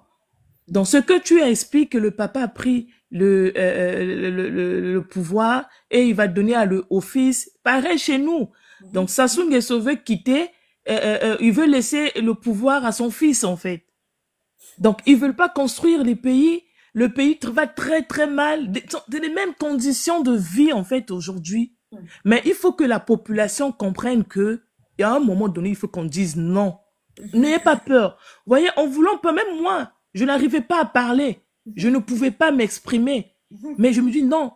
Dans ce que tu expliques, que le papa a pris le pouvoir et il va donner au fils. Pareil chez nous. Donc, Sassou Nguesso veut quitter, il veut laisser le pouvoir à son fils, en fait. Donc, ils veulent pas construire les pays. Le pays va très, très mal. Les mêmes conditions de vie, en fait, aujourd'hui. Mais il faut que la population comprenne que, il y a un moment donné, il faut qu'on dise non. N'ayez pas peur. Vous voyez, en voulant pas, même moi, je n'arrivais pas à parler. Je ne pouvais pas m'exprimer. Mais je me dis non.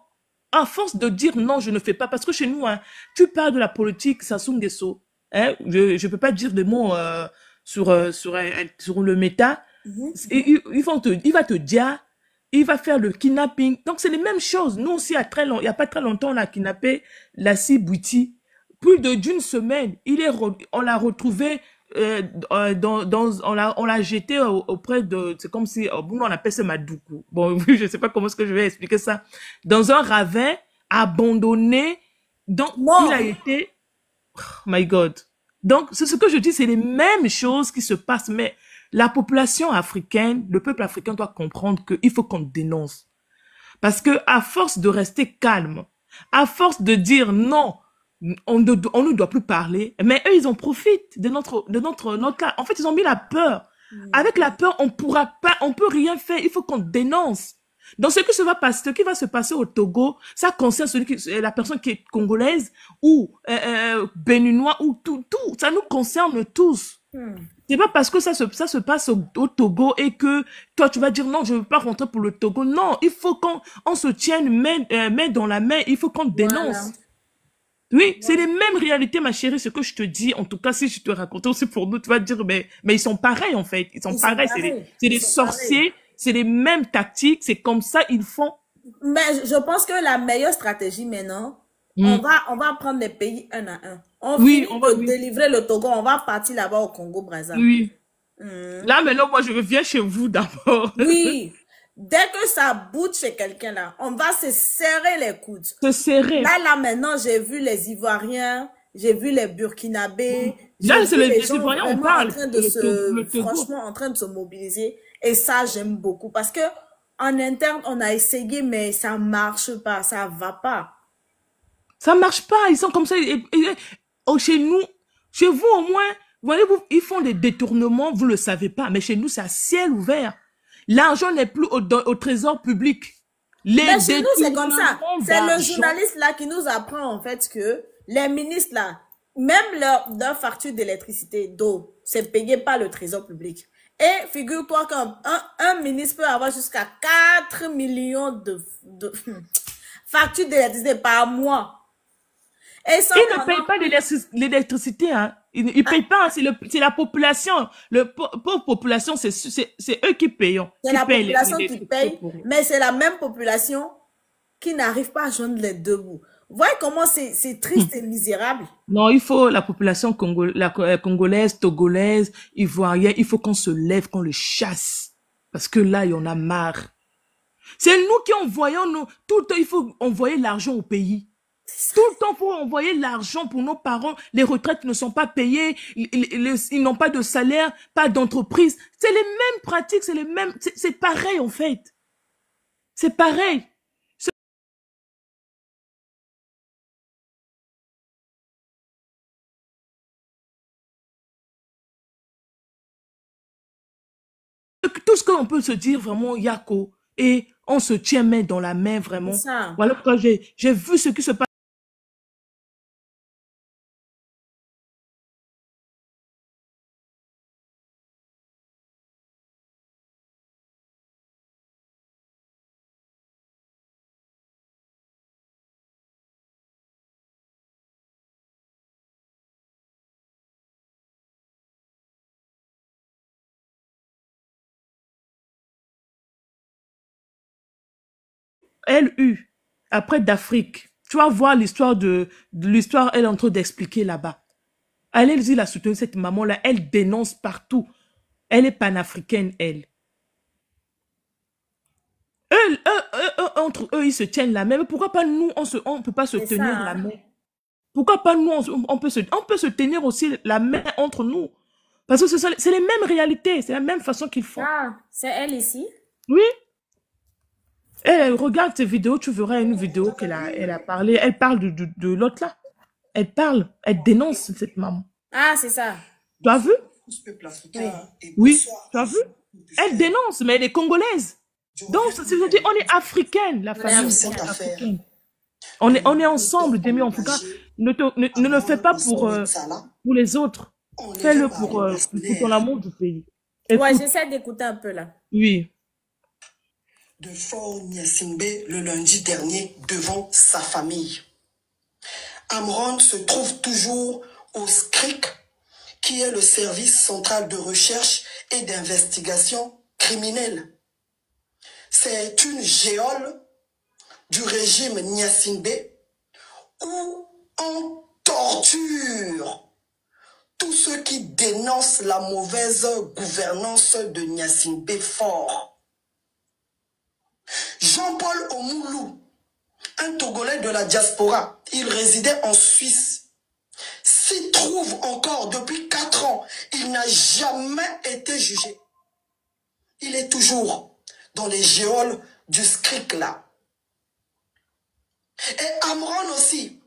À force de dire non, je ne fais pas. Parce que chez nous, hein, tu parles de la politique, Sassou Nguesso. Hein, je peux pas dire des mots sur le méta. Il va te dire, il va faire le kidnapping. Donc, c'est les mêmes choses. Nous aussi, il y a pas très longtemps, on a kidnappé Lassi Bouti. Plus d'une semaine, on l'a retrouvé on l'a jeté auprès de, c'est comme si, on appelle ça Madoukou. Bon, je sais pas comment est-ce que je vais expliquer ça. Dans un ravin, abandonné. Donc, il a été, oh my God. Donc, c'est ce que je dis, c'est les mêmes choses qui se passent, mais la population africaine, le peuple africain doit comprendre qu'il faut qu'on dénonce. Parce que, à force de rester calme, à force de dire non, on ne doit plus parler, mais eux, ils en profitent de notre cas. En fait, ils ont mis la peur. Avec la peur, on peut rien faire. Il faut qu'on dénonce. Donc, ce qui va se passer au Togo, ça concerne la personne qui est congolaise ou béninois ou tout. Ça nous concerne tous. C'est pas parce que ça se passe au Togo et que toi, tu vas dire non, je veux pas rentrer pour le Togo. Non, il faut qu'on se tienne main dans la main. Il faut qu'on dénonce. Voilà. Oui, c'est les mêmes réalités, ma chérie, ce que je te dis. En tout cas, si je te racontais aussi pour nous, tu vas dire, mais ils sont pareils, en fait. Ils sont pareils. C'est des sorciers. C'est les mêmes tactiques. C'est comme ça, ils font. Mais je pense que la meilleure stratégie maintenant, on va prendre les pays un à un. On va délivrer le Togo. On va partir là-bas au Congo-Brazzaville. Oui. Là, maintenant, moi, je viens chez vous d'abord. Oui. Dès que ça bouge chez quelqu'un là, on va se serrer les coudes. Se serrer. Là, maintenant, j'ai vu les Ivoiriens, j'ai vu les Burkinabés. Là, c'est les Ivoiriens, on parle. Franchement, en train de se mobiliser. Et ça, j'aime beaucoup. Parce que, en interne, on a essayé, mais ça marche pas, ça va pas. Ça marche pas, ils sont comme ça. Chez nous, chez vous au moins, voyez-vous, ils font des détournements, vous le savez pas. Mais chez nous, c'est à ciel ouvert. L'argent n'est plus au trésor public. Mais chez nous, c'est comme ça. détournements C'est le d'argent. journaliste là qui nous apprend en fait que les ministres là, même leur facture d'électricité, d'eau, c'est payé par le trésor public. Et figure-toi qu'un ministre peut avoir jusqu'à 4 millions de factures d'électricité par mois. Et ça, Ils ne payent pas l'électricité, hein. Ils ne payent pas, hein. C'est la population. Le pauvre population, c'est eux qui payent. c'est la population qui paye, mais c'est la même population qui n'arrive pas à joindre les deux bouts. Vous voyez comment c'est triste et misérable? Non, il faut la population congolaise, togolaise, ivoirienne, il faut qu'on se lève, qu'on le chasse. Parce que là, il y en a marre. C'est nous qui envoyons tout le temps, il faut envoyer l'argent au pays. Tout le temps, il faut envoyer l'argent pour nos parents. Les retraites ne sont pas payées. Ils n'ont pas de salaire, pas d'entreprise. C'est les mêmes pratiques, c'est les mêmes. C'est pareil, en fait. C'est pareil. Tout ce qu'on peut se dire, vraiment, Yako, et on se tient main dans la main, vraiment. C'est ça. Voilà pourquoi j'ai vu ce qui se passe. LU, après d'Afrique. Tu vas voir l'histoire l'histoire, elle est en train d'expliquer là-bas. Allez, il a soutenu cette maman-là, elle dénonce partout. Elle est panafricaine, elle. Entre eux, ils se tiennent la main. Mais pourquoi pas nous, on ne peut pas se C'est tenir ça, la hein. main? Pourquoi pas nous, on peut se tenir aussi la main entre nous? Parce que c'est les mêmes réalités, c'est la même façon qu'ils font. Ah, c'est elle ici? Oui. Et regarde ces vidéos, tu verras une vidéo elle a parlé. Elle parle de l'autre là. Elle parle, elle dénonce cette maman. Ah, c'est ça. Tu as vu? Oui. Oui, tu as vu? Elle dénonce, mais elle est congolaise. Donc, c'est-à-dire, on est africaine, la famille. On est africaine. On est ensemble, Demi. En tout cas, ne le fais pas pour les autres. Fais-le pour ton amour du pays. Ouais, Écoute, j'essaie d'écouter un peu là. oui. De Fort Gnassingbé le lundi dernier devant sa famille. Amron se trouve toujours au SCRIC, qui est le service central de recherche et d'investigation criminelle. C'est une géole du régime Gnassingbé où on torture tous ceux qui dénoncent la mauvaise gouvernance de Gnassingbé Fort. Jean-Paul Omoulou, un Togolais de la diaspora, il résidait en Suisse, s'y trouve encore depuis 4 ans. Il n'a jamais été jugé. Il est toujours dans les géoles du SCRIC là. Et Amron aussi,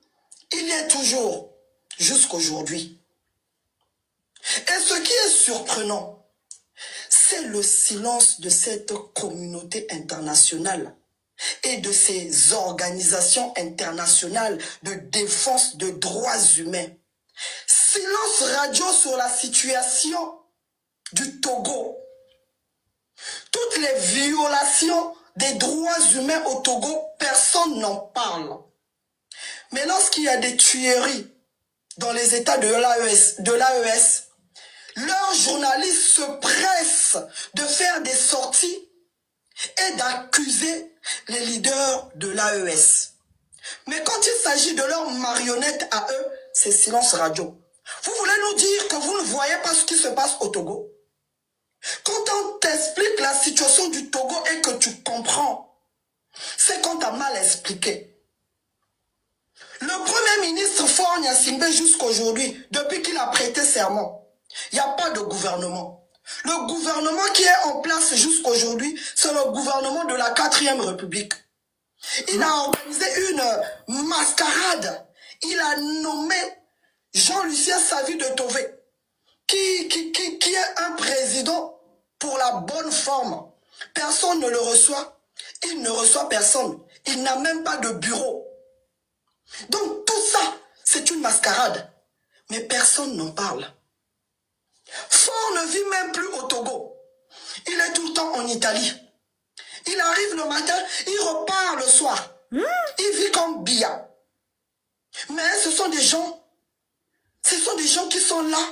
il y est toujours jusqu'aujourd'hui. Et ce qui est surprenant, c'est le silence de cette communauté internationale et de ces organisations internationales de défense des droits humains. Silence radio sur la situation du Togo. Toutes les violations des droits humains au Togo, personne n'en parle. Mais lorsqu'il y a des tueries dans les États de l'AES, leurs journalistes se pressent de faire des sorties et d'accuser les leaders de l'AES. Mais quand il s'agit de leurs marionnettes à eux, c'est silence radio. Vous voulez nous dire que vous ne voyez pas ce qui se passe au Togo? Quand on t'explique la situation du Togo et que tu comprends, c'est qu'on t'a mal expliqué. Le Premier ministre Faure Gnassingbé jusqu'aujourd'hui, depuis qu'il a prêté serment, il n'y a pas de gouvernement. Le gouvernement qui est en place jusqu'aujourd'hui, c'est le gouvernement de la 4e République. Il a organisé une mascarade. Il a nommé Jean-Lucien Savy de Tové, qui est un président pour la bonne forme. Personne ne le reçoit. Il ne reçoit personne. Il n'a même pas de bureau. Donc tout ça, c'est une mascarade. Mais personne n'en parle. Fort ne vit même plus au Togo. Il est tout le temps en Italie. Il arrive le matin, il repart le soir. Il vit comme Biya. Mais ce sont des gens qui sont là,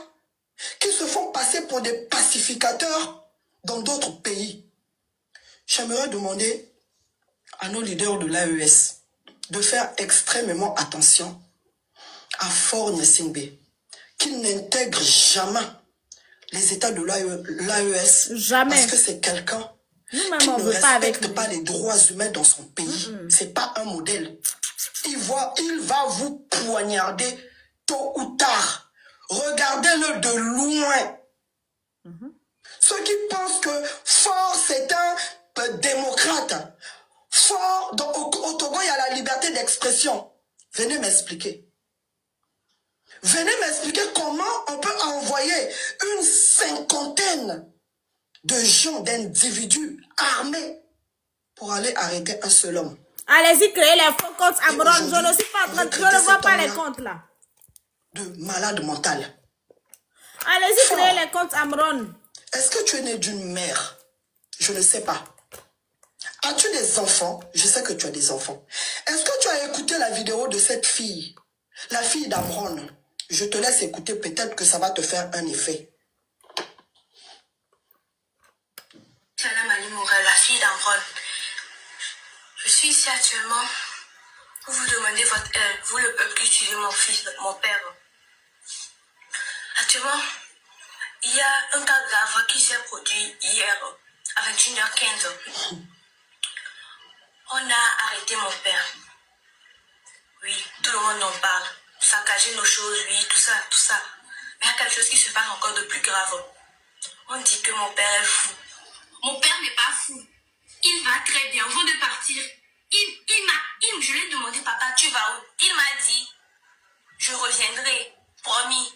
qui se font passer pour des pacificateurs dans d'autres pays. J'aimerais demander à nos leaders de l'AES de faire extrêmement attention à Faure Gnassingbé, qu'il n'intègre jamais les États de l'AES. Jamais. Parce que c'est quelqu'un qui ne respecte pas les droits humains dans son pays. C'est pas un modèle. Il va vous poignarder tôt ou tard. Regardez-le de loin. Ceux qui pensent que Faure, c'est un démocrate. Faure, au Togo, il y a la liberté d'expression. Venez m'expliquer. Venez m'expliquer comment on peut envoyer une 50aine de gens, d'individus armés pour aller arrêter un seul homme. Allez-y, créez les faux comptes Amron. Je ne suis pas en train de... Je ne vois pas les comptes là. De malade mental. Allez-y, créez les comptes Amron. Est-ce que tu es né d'une mère? Je ne sais pas. As-tu des enfants? Je sais que tu as des enfants. Est-ce que tu as écouté la vidéo de cette fille? La fille d'Amron. Je te laisse écouter, peut-être que ça va te faire un effet. Tiana Mali Morel, la fille d'Amron. Je suis ici actuellement pour vous demander votre aide, vous le peuple qui tuez mon fils, mon père. Actuellement, il y a un cas grave qui s'est produit hier à 21h15. On a arrêté mon père. Oui, tout le monde en parle. Saccager nos choses, oui, tout ça, tout ça. Mais il y a quelque chose qui se passe encore de plus grave. On dit que mon père est fou. Mon père n'est pas fou. Il va très bien, avant de partir. Je lui ai demandé, papa, tu vas où? Il m'a dit, je reviendrai, promis.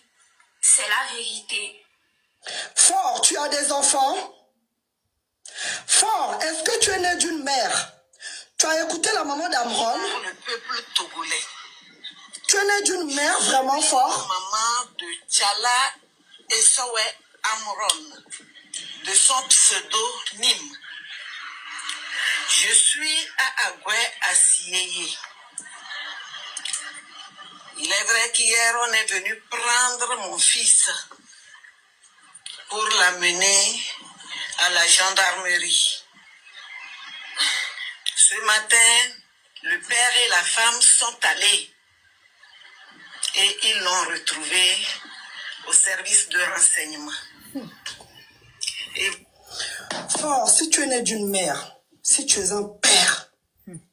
C'est la vérité. Faure, tu as des enfants? Faure, est-ce que tu es né d'une mère? Tu as écouté la maman d'Amron? Le peuple togolais. Tu es né d'une mère vraiment Faure? Maman de Tchala et Sowe Amron, de son pseudonyme. Je suis à Agoué, à Sieyé. Il est vrai qu'hier, on est venu prendre mon fils pour l'amener à la gendarmerie. Ce matin, le père et la femme sont allés et ils l'ont retrouvé au service de renseignement. Et... Faure, si tu es né d'une mère, si tu es un père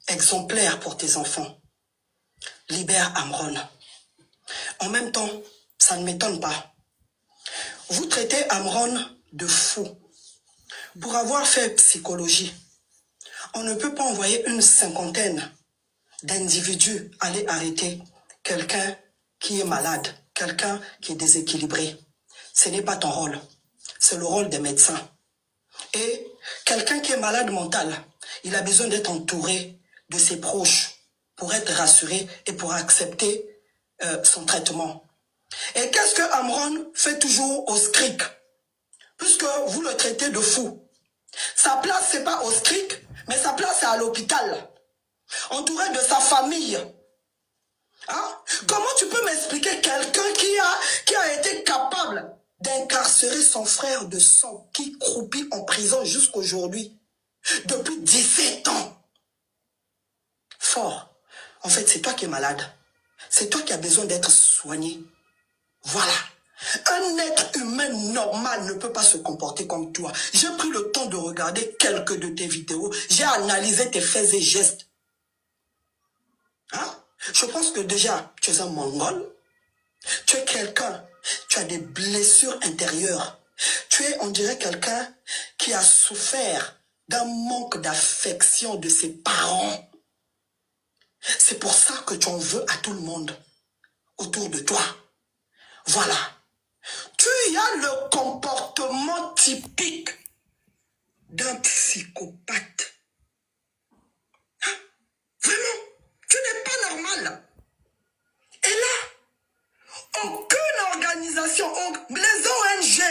exemplaire pour tes enfants, libère Amron. En même temps, ça ne m'étonne pas. Vous traitez Amron de fou pour avoir fait psychologie. On ne peut pas envoyer une 50aine d'individus aller arrêter quelqu'un qui est malade, quelqu'un qui est déséquilibré. Ce n'est pas ton rôle. C'est le rôle des médecins. Et quelqu'un qui est malade mental, il a besoin d'être entouré de ses proches pour être rassuré et pour accepter son traitement. Et qu'est-ce que Amron fait toujours au SCRIC? Puisque vous le traitez de fou. Sa place, c'est pas au SCRIC, mais sa place, c'est à l'hôpital. Entouré de sa famille. Hein? Comment tu peux m'expliquer quelqu'un qui a été capable d'incarcérer son frère de sang qui croupit en prison jusqu'aujourd'hui, depuis 17 ans? Faure, en fait, c'est toi qui es malade. C'est toi qui as besoin d'être soigné. Voilà. Un être humain normal ne peut pas se comporter comme toi. J'ai pris le temps de regarder quelques de tes vidéos. J'ai analysé tes faits et gestes. Hein? Je pense que déjà, tu es un Mongol. Tu es quelqu'un, tu as des blessures intérieures. Tu es, on dirait, quelqu'un qui a souffert d'un manque d'affection de ses parents. C'est pour ça que tu en veux à tout le monde autour de toi. Voilà. Tu as le comportement typique d'un psychopathe. Hein? Vraiment, tu n'es pas normal. Et là, aucune organisation, les ONG,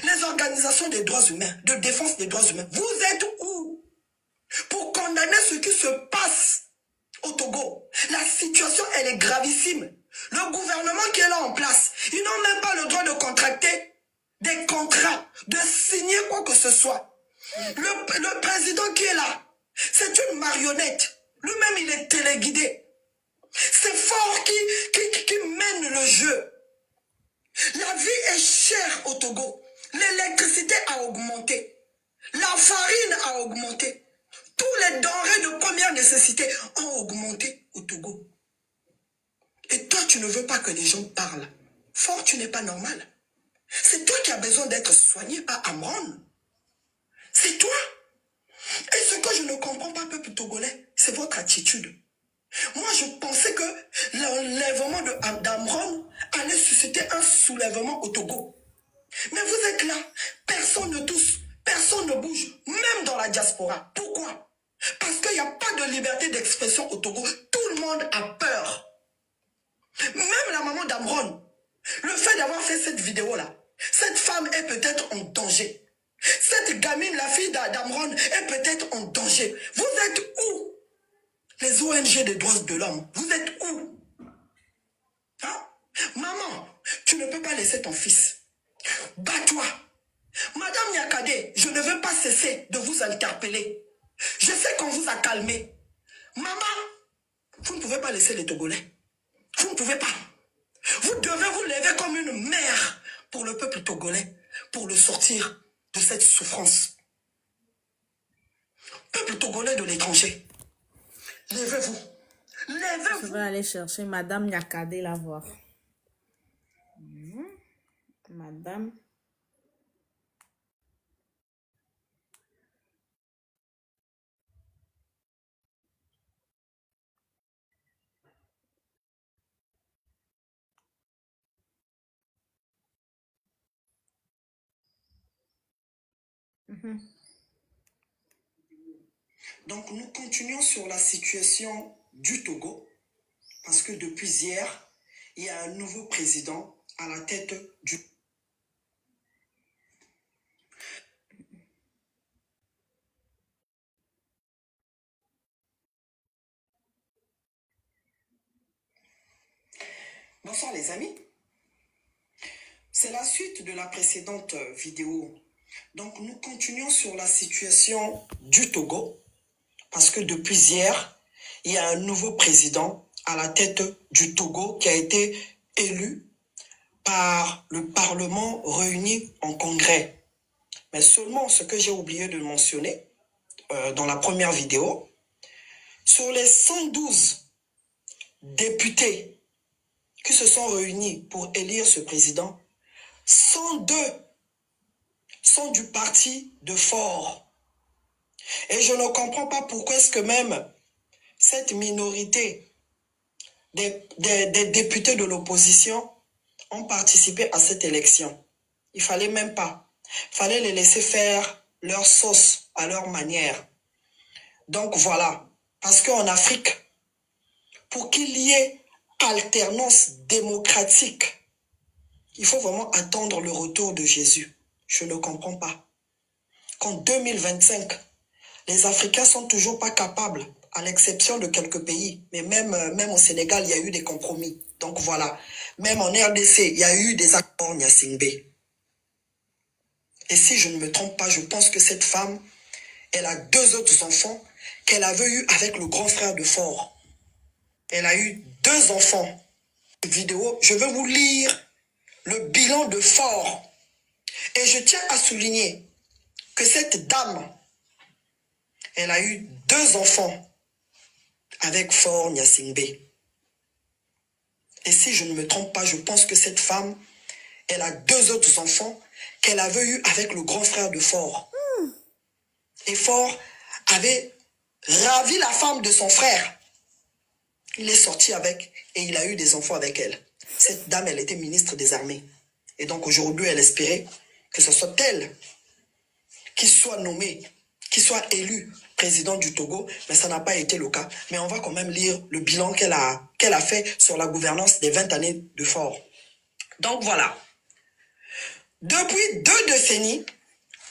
les organisations des droits humains, de défense des droits humains, vous êtes où pour condamner ce qui se passe au Togo? La situation, elle est gravissime. Le gouvernement qui est là en place, ils n'ont même pas le droit de contracter des contrats, de signer quoi que ce soit. Le président qui est là, c'est une marionnette. Lui-même, il est téléguidé. C'est Fort qui mène le jeu. La vie est chère au Togo. L'électricité a augmenté. La farine a augmenté. Tous les denrées de première nécessité ont augmenté au Togo. Et toi, tu ne veux pas que les gens parlent. Fort, tu n'es pas normal. C'est toi qui as besoin d'être soigné, pas Amron. C'est toi. Et ce que je ne comprends pas, peuple togolais, c'est votre attitude. Moi, je pensais que l'enlèvement d'Amron allait susciter un soulèvement au Togo. Mais vous êtes là, personne ne tousse, personne ne bouge, même dans la diaspora. Pourquoi? Parce qu'il n'y a pas de liberté d'expression au Togo. Tout le monde a peur. Même la maman d'Amron, le fait d'avoir fait cette vidéo-là, cette femme est peut-être en danger. Cette gamine, la fille d'Amron, est peut-être en danger. Vous êtes où? Les ONG des droits de l'homme, vous êtes où? Hein? Maman, tu ne peux pas laisser ton fils. Bats-toi. Madame Nyakade, je ne veux pas cesser de vous interpeller. Je sais qu'on vous a calmé. Maman, vous ne pouvez pas laisser les Togolais. Vous ne pouvez pas. Vous devez vous lever comme une mère pour le peuple togolais, pour le sortir de cette souffrance. Peuple togolais de l'étranger, levez-vous. Levez-vous. Je vais aller chercher Madame Nyakade la voir. Madame. Donc nous continuons sur la situation du Togo, parce que depuis hier, il y a un nouveau président à la tête du... Bonsoir les amis. C'est la suite de la précédente vidéo. Donc nous continuons sur la situation du Togo, parce que depuis hier, il y a un nouveau président à la tête du Togo qui a été élu par le Parlement réuni en congrès. Mais seulement ce que j'ai oublié de mentionner dans la première vidéo, sur les 112 députés qui se sont réunis pour élire ce président, 102 sont du parti de Fort. Et je ne comprends pas pourquoi est-ce que même cette minorité des députés de l'opposition ont participé à cette élection. Il fallait même pas. Il fallait les laisser faire leur sauce à leur manière. Donc voilà. Parce qu'en Afrique, pour qu'il y ait alternance démocratique, il faut vraiment attendre le retour de Jésus. Je ne comprends pas. Qu'en 2025, les Africains sont toujours pas capables, à l'exception de quelques pays. Mais même au Sénégal, il y a eu des compromis. Donc voilà. Même en RDC, il y a eu des accords Nyasingbe. Et si je ne me trompe pas, je pense que cette femme, elle a 2 autres enfants qu'elle avait eu avec le grand frère de Fort. Elle a eu 2 enfants. Vidéo, je vais vous lire le bilan de Fort. Et je tiens à souligner que cette dame, elle a eu 2 enfants avec Fort Nyasingbe. Et si je ne me trompe pas, je pense que cette femme, elle a 2 autres enfants qu'elle avait eu avec le grand frère de Fort. Et Fort avait ravi la femme de son frère. Il est sorti avec et il a eu des enfants avec elle. Cette dame, elle était ministre des Armées. Et donc aujourd'hui, elle espérait que ce soit elle qu'il soit nommé, qu'il soit élu président du Togo, mais ça n'a pas été le cas. Mais on va quand même lire le bilan qu'elle a fait sur la gouvernance des 20 années de Faure. Donc voilà. Depuis 2 décennies,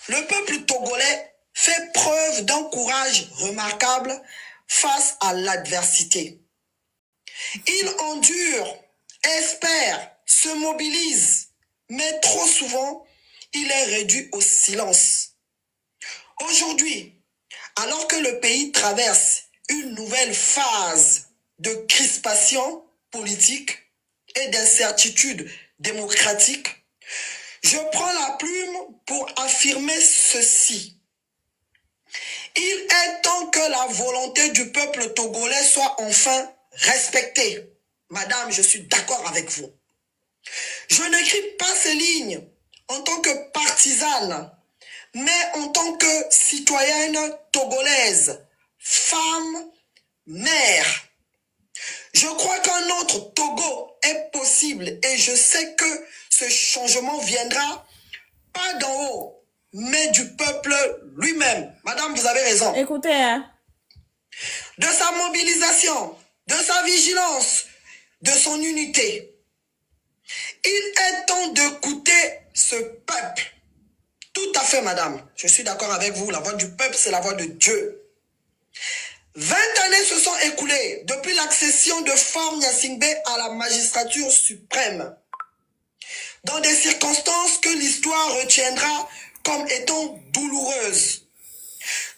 le peuple togolais fait preuve d'un courage remarquable face à l'adversité. Il endure, espère, se mobilise, mais trop souvent, il est réduit au silence. Aujourd'hui, alors que le pays traverse une nouvelle phase de crispation politique et d'incertitude démocratique, je prends la plume pour affirmer ceci. Il est temps que la volonté du peuple togolais soit enfin respectée. Madame, je suis d'accord avec vous. Je n'écris pas ces lignes en tant que partisane, mais en tant que citoyenne togolaise, femme, mère. Je crois qu'un autre Togo est possible et je sais que ce changement viendra pas d'en haut, mais du peuple lui-même. Madame, vous avez raison. Écoutez, hein. De sa mobilisation, de sa vigilance, de son unité. Il est temps d'écouter ce peuple. Tout à fait, madame. Je suis d'accord avec vous. La voix du peuple, c'est la voix de Dieu. 20 années se sont écoulées depuis l'accession de Faure Gnassingbé à la magistrature suprême. Dans des circonstances que l'histoire retiendra comme étant douloureuses.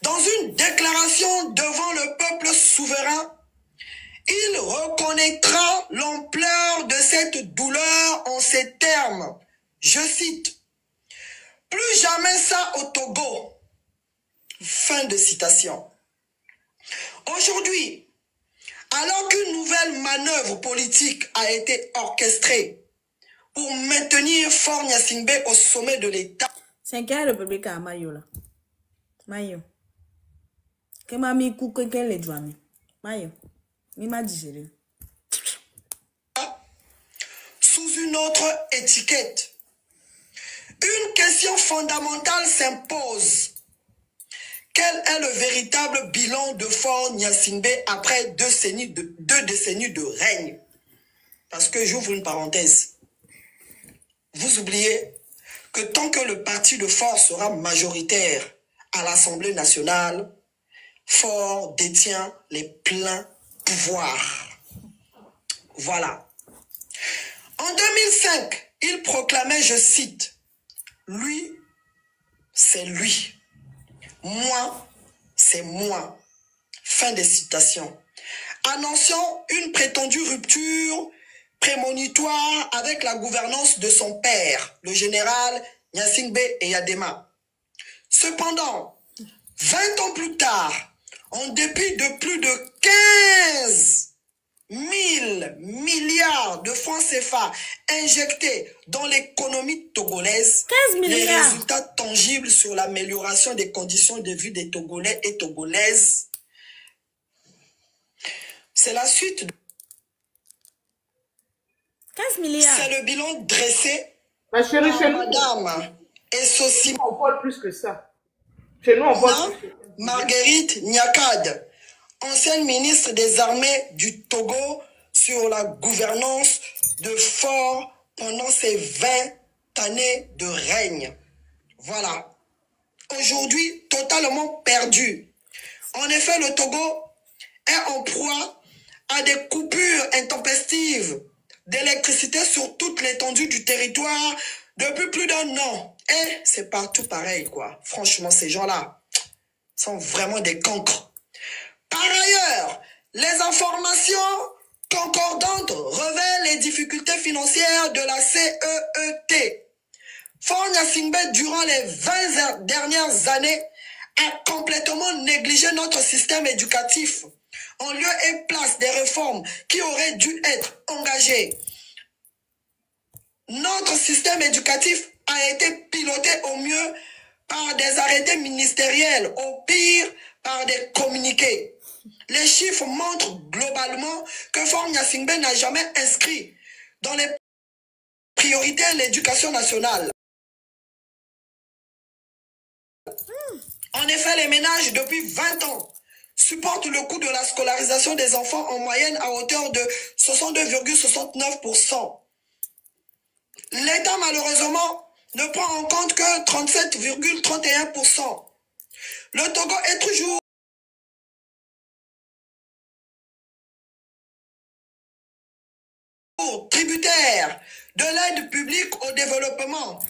Dans une déclaration devant le peuple souverain, il reconnaîtra l'ampleur de cette douleur en ces termes. Je cite. Plus jamais ça au Togo. Fin de citation. Aujourd'hui, alors qu'une nouvelle manœuvre politique a été orchestrée pour maintenir Faure Gnassingbé au sommet de l'État. C'est quelle république à Mayo là? Mayo. Que mami coupe que les douanes. Mayo. Mi m'a digéré. Sous une autre étiquette. Une question fondamentale s'impose. Quel est le véritable bilan de Faure Gnassingbé après 2 décennies de règne? Parce que j'ouvre une parenthèse. Vous oubliez que tant que le parti de Faure sera majoritaire à l'Assemblée nationale, Faure détient les pleins pouvoirs. Voilà. En 2005, il proclamait, je cite, « Lui, c'est lui. Moi, c'est moi. » Fin des citations. Annonçant une prétendue rupture prémonitoire avec la gouvernance de son père, le général Gnassingbé Eyadema. Cependant, 20 ans plus tard, en dépit de plus de 15 000 milliards de francs CFA injectés dans l'économie togolaise, 15 les milliards. résultats tangibles sur l'amélioration des conditions de vie des Togolais et Togolaises, c'est la suite. 15 milliards. C'est le bilan dressé Ma chérie, chez nous, Madame Essosi on voit plus que ça. Chez nous, on voit plus que ça. Marguerite Niakad, ancienne ministre des Armées du Togo, sur la gouvernance de Faure pendant ces 20 années de règne. Voilà. Aujourd'hui, totalement perdu. En effet, le Togo est en proie à des coupures intempestives d'électricité sur toute l'étendue du territoire depuis plus d'1 an. Et c'est partout pareil, quoi. Franchement, ces gens-là sont vraiment des cancres. Par ailleurs, les informations concordantes révèlent les difficultés financières de la CEET. Faure Gnassingbé, durant les 20 dernières années, a complètement négligé notre système éducatif en lieu et place des réformes qui auraient dû être engagées. Notre système éducatif a été piloté au mieux par des arrêtés ministériels, au pire par des communiqués. Les chiffres montrent globalement que Faure Gnassingbé n'a jamais inscrit dans les priorités l'éducation nationale. fait les ménages depuis 20 ans supporte le coût de la scolarisation des enfants en moyenne à hauteur de 62,69%. L'État, malheureusement, ne prend en compte que 37,31%. Le Togo est toujours tributaire de l'aide publique au développement.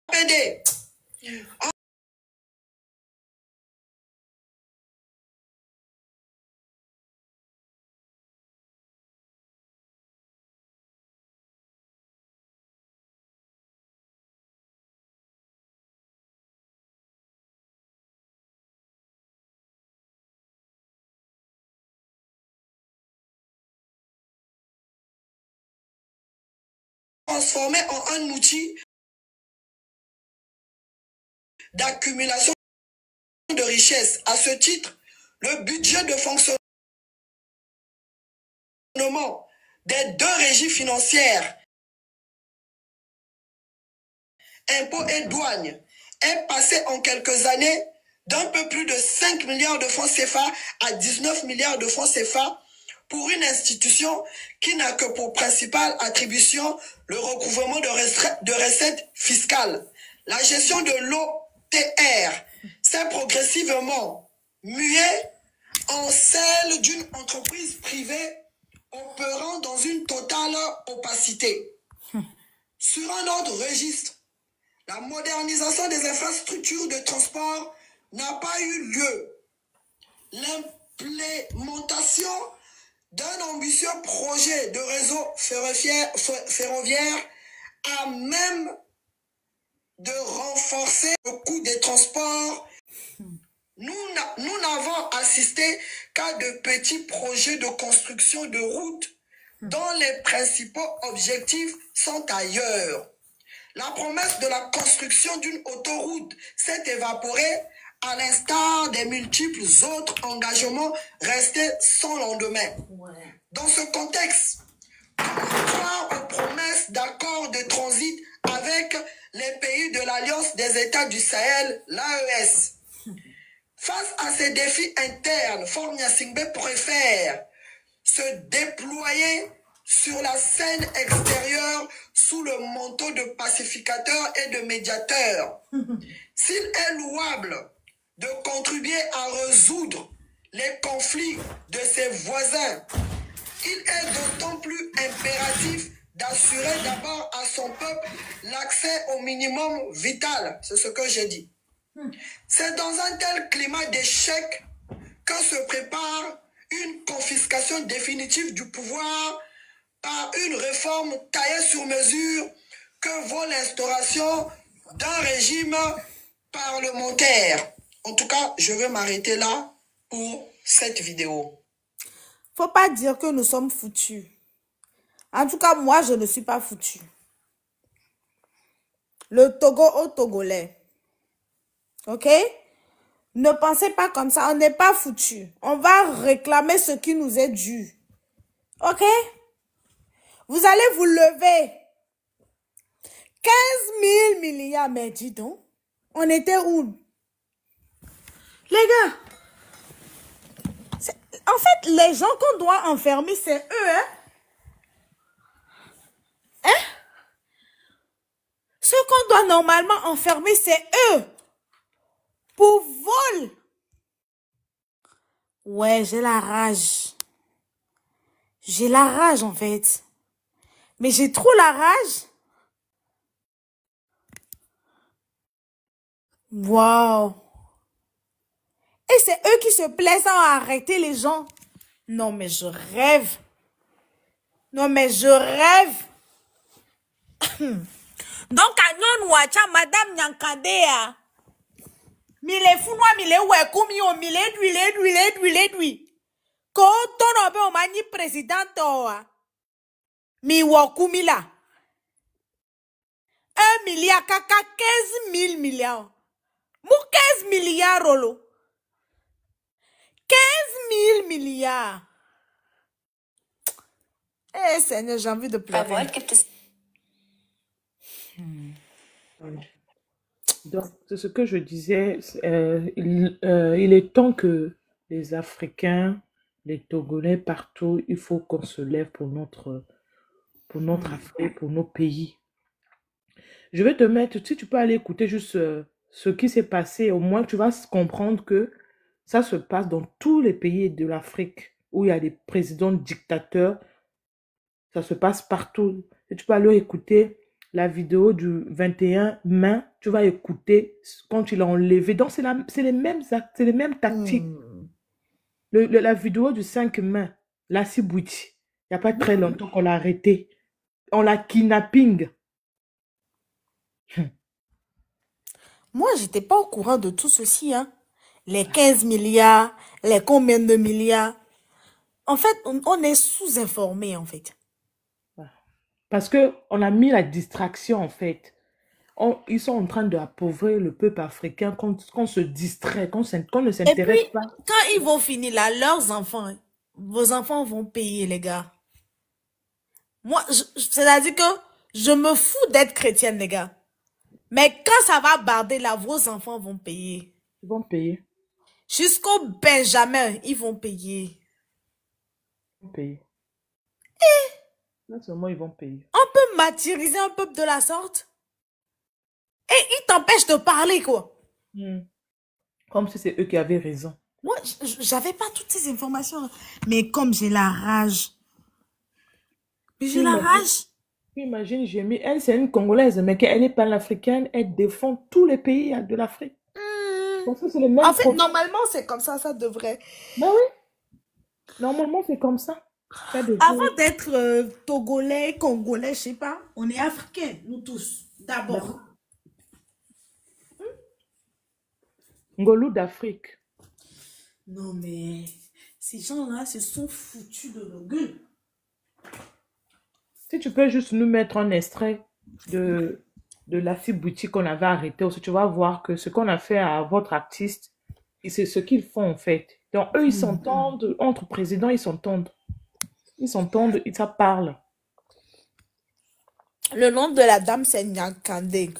APD. Transformé en un outil d'accumulation de richesses. À ce titre, le budget de fonctionnement des deux régies financières, impôts et douanes, est passé en quelques années d'un peu plus de 5 milliards de francs CFA à 19 milliards de francs CFA pour une institution qui n'a que pour principale attribution le recouvrement de recettes fiscales. La gestion de l'OTR s'est progressivement muée en celle d'une entreprise privée opérant dans une totale opacité. Sur un autre registre, la modernisation des infrastructures de transport n'a pas eu lieu. L'implémentation d'un ambitieux projet de réseau ferroviaire a même de renforcer le coût des transports. Nous n'avons assisté qu'à de petits projets de construction de routes dont les principaux objectifs sont ailleurs. La promesse de la construction d'une autoroute s'est évaporée à l'instar des multiples autres engagements restés sans lendemain. Dans ce contexte, comment croire aux promesses d'accords de transit avec les pays de l'Alliance des États du Sahel, l'AES? Face à ces défis internes, Faure Gnassingbé préfère se déployer sur la scène extérieure sous le manteau de pacificateur et de médiateur. S'il est louable de contribuer à résoudre les conflits de ses voisins, il est d'autant plus impératif d'assurer d'abord à son peuple l'accès au minimum vital. C'est ce que j'ai dit. C'est dans un tel climat d'échec que se prépare une confiscation définitive du pouvoir par une réforme taillée sur mesure que vaut l'instauration d'un régime parlementaire. En tout cas, je vais m'arrêter là pour cette vidéo. Faut pas dire que nous sommes foutus. En tout cas, moi, je ne suis pas foutu. Le Togo aux Togolais. Ok? Ne pensez pas comme ça. On n'est pas foutus. On va réclamer ce qui nous est dû. Ok? Vous allez vous lever. 15 000 milliards. Mais dis donc, on était où? Les gars, en fait, les gens qu'on doit enfermer, c'est eux, hein? Hein? Ceux qu'on doit normalement enfermer, c'est eux. Pour vol. Ouais, j'ai la rage. J'ai la rage, en fait. Mais j'ai trop la rage. Waouh. Et c'est eux qui se plaisent à arrêter les gens. Non, mais je rêve. Non, mais je rêve. Donc, à Nyon Wacha, Madame Nyankadea. Mille funwa, mille wekumi, o mille dui. Ko tono be o mani président toa. Mi wakumi la. 1 milliard, kaka 15 000 milliards. Mou 15 milliards, rolo. 15 000 milliards. Eh, Seigneur, j'ai envie de Aber pleurer. heute gibt es Donc, c'est ce que je disais. Il est temps que les Africains, les Togolais, partout, il faut qu'on se lève pour notre Afrique, pour nos pays. Je vais te mettre, si tu peux aller écouter juste ce qui s'est passé, au moins tu vas comprendre que ça se passe dans tous les pays de l'Afrique où il y a des présidents dictateurs. Ça se passe partout. Et tu peux aller écouter la vidéo du 21 mai. Tu vas écouter quand il a enlevé. Donc, c'est les mêmes actes, c'est les mêmes tactiques. La vidéo du 5 mai, Lassi Bouti, il n'y a pas très longtemps qu'on l'a arrêté. On l'a kidnapping. Moi, j'étais pas au courant de tout ceci, hein. Les 15 milliards, les combien de milliards. En fait, on est sous-informé, en fait. Parce qu'on a mis la distraction, en fait. Ils sont en train d'appauvrir le peuple africain, qu'on se distrait, qu'on ne Et s'intéresse puis, pas. quand ils vont finir là, leurs enfants, hein, vos enfants vont payer, les gars. Moi, c'est-à-dire que je me fous d'être chrétienne, les gars. Mais quand ça va barder là, vos enfants vont payer. Ils vont payer. Jusqu'au Benjamin, ils vont payer. Ils vont payer. Là seulement, ils vont payer. On peut martyriser un peuple de la sorte? Et ils t'empêchent de parler, quoi. Comme si c'est eux qui avaient raison. Moi, j'avais pas toutes ces informations. Mais comme j'ai la rage. J'ai la rage. Imagine, j'ai mis, elle, c'est une Congolaise, mais qu'elle est panafricaine, elle défend tous les pays de l'Afrique. Donc ça, c'est le même En fait, profil. normalement, c'est comme ça devrait. Ben oui. Normalement, c'est comme ça. Ça devrait- Avant d'être Togolais, Congolais, je sais pas, on est Africains, nous tous, d'abord. Ngolou d'Afrique. Non, mais ces gens-là se sont foutus de nos gueules. Si tu peux juste nous mettre un extrait de Lassi Bouti qu'on avait arrêté aussi, tu vas voir que ce qu'on a fait à votre artiste, c'est ce qu'ils font en fait. Donc eux, ils s'entendent, entre présidents, ils s'entendent. Ils s'entendent, ça parle. Le nom de la dame, c'est Nyankande.